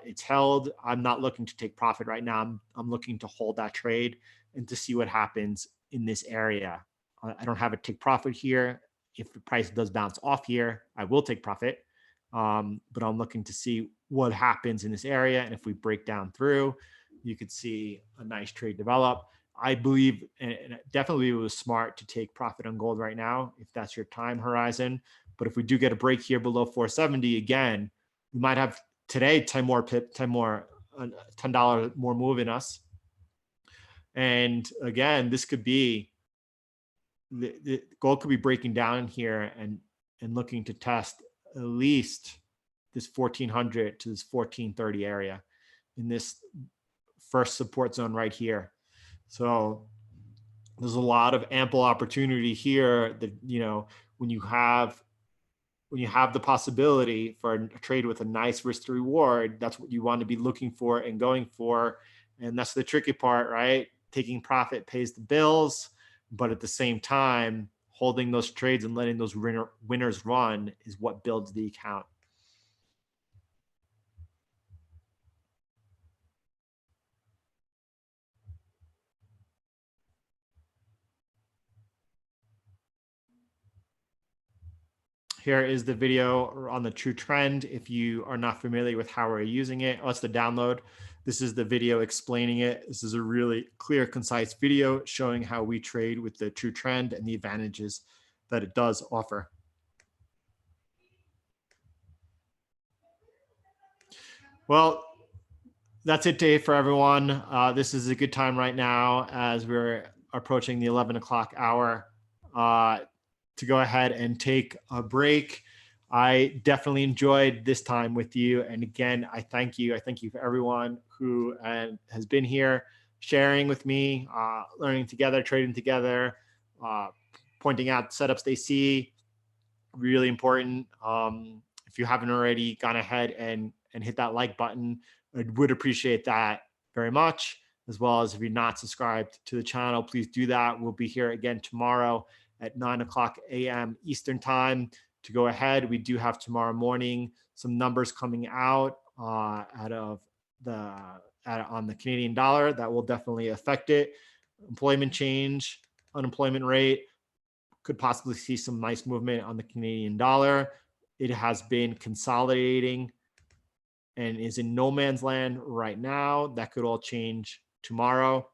It's held. I'm not looking to take profit right now. I'm looking to hold that trade and to see what happens in this area. I don't have a take profit here. If the price does bounce off here, I will take profit. But I'm looking to see what happens in this area. And if we break down through, you could see a nice trade develop. I believe, and definitely it was smart to take profit on gold right now, if that's your time horizon. But if we do get a break here below 470 again, we might have today $10 more move in us. And again, this could be the gold could be breaking down here and looking to test at least this 1400 to this 1430 area in this first support zone right here. So there's a lot of ample opportunity here that, when you have the possibility for a trade with a nice risk to reward, that's what you want to be looking for and going for. And that's the tricky part, right? Taking profit pays the bills, but at the same time, holding those trades and letting those winners run is what builds the account. Here is the video on the true trend. If you are not familiar with how we're using it, that's the download. This is the video explaining it. This is a really clear, concise video showing how we trade with the true trend and the advantages that it does offer. Well, that's it, Dave, for everyone. This is a good time right now as we're approaching the 11 o'clock hour to go ahead and take a break. I definitely enjoyed this time with you. And again, I thank you. I thank you for everyone who has been here sharing with me, learning together, trading together, pointing out setups they see. Really important. If you haven't already gone ahead and hit that like button, I would appreciate that very much. As well as if you're not subscribed to the channel, please do that. We'll be here again tomorrow at 9 o'clock a.m. Eastern time to go ahead. We do have tomorrow morning some numbers coming out on the Canadian dollar that will definitely affect it. Employment change, unemployment rate, could possibly see some nice movement on the Canadian dollar. It has been consolidating and is in no man's land right now. That could all change tomorrow.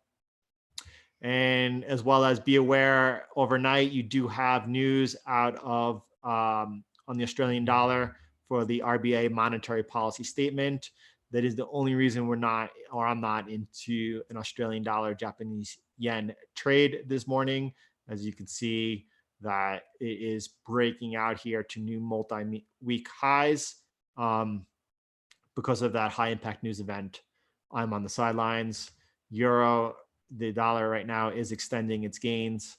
And as well as be aware, overnight, you do have news out of on the Australian dollar for the RBA monetary policy statement. That is the only reason we're not, or I'm not, into an Australian dollar, Japanese yen trade this morning. As you can see, that it is breaking out here to new multi-week highs because of that high impact news event. I'm on the sidelines. Euro, the dollar right now is extending its gains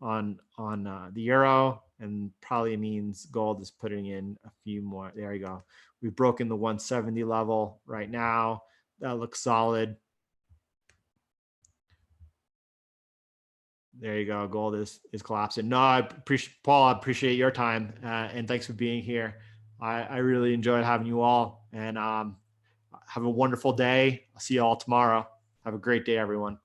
on the euro, and probably means gold is putting in a few more. There you go. We've broken the 170 level right now. That looks solid. There you go. Gold is collapsing. No, I appreciate, Paul, I appreciate your time, and thanks for being here. I really enjoyed having you all, and have a wonderful day. I'll see you all tomorrow. Have a great day, everyone.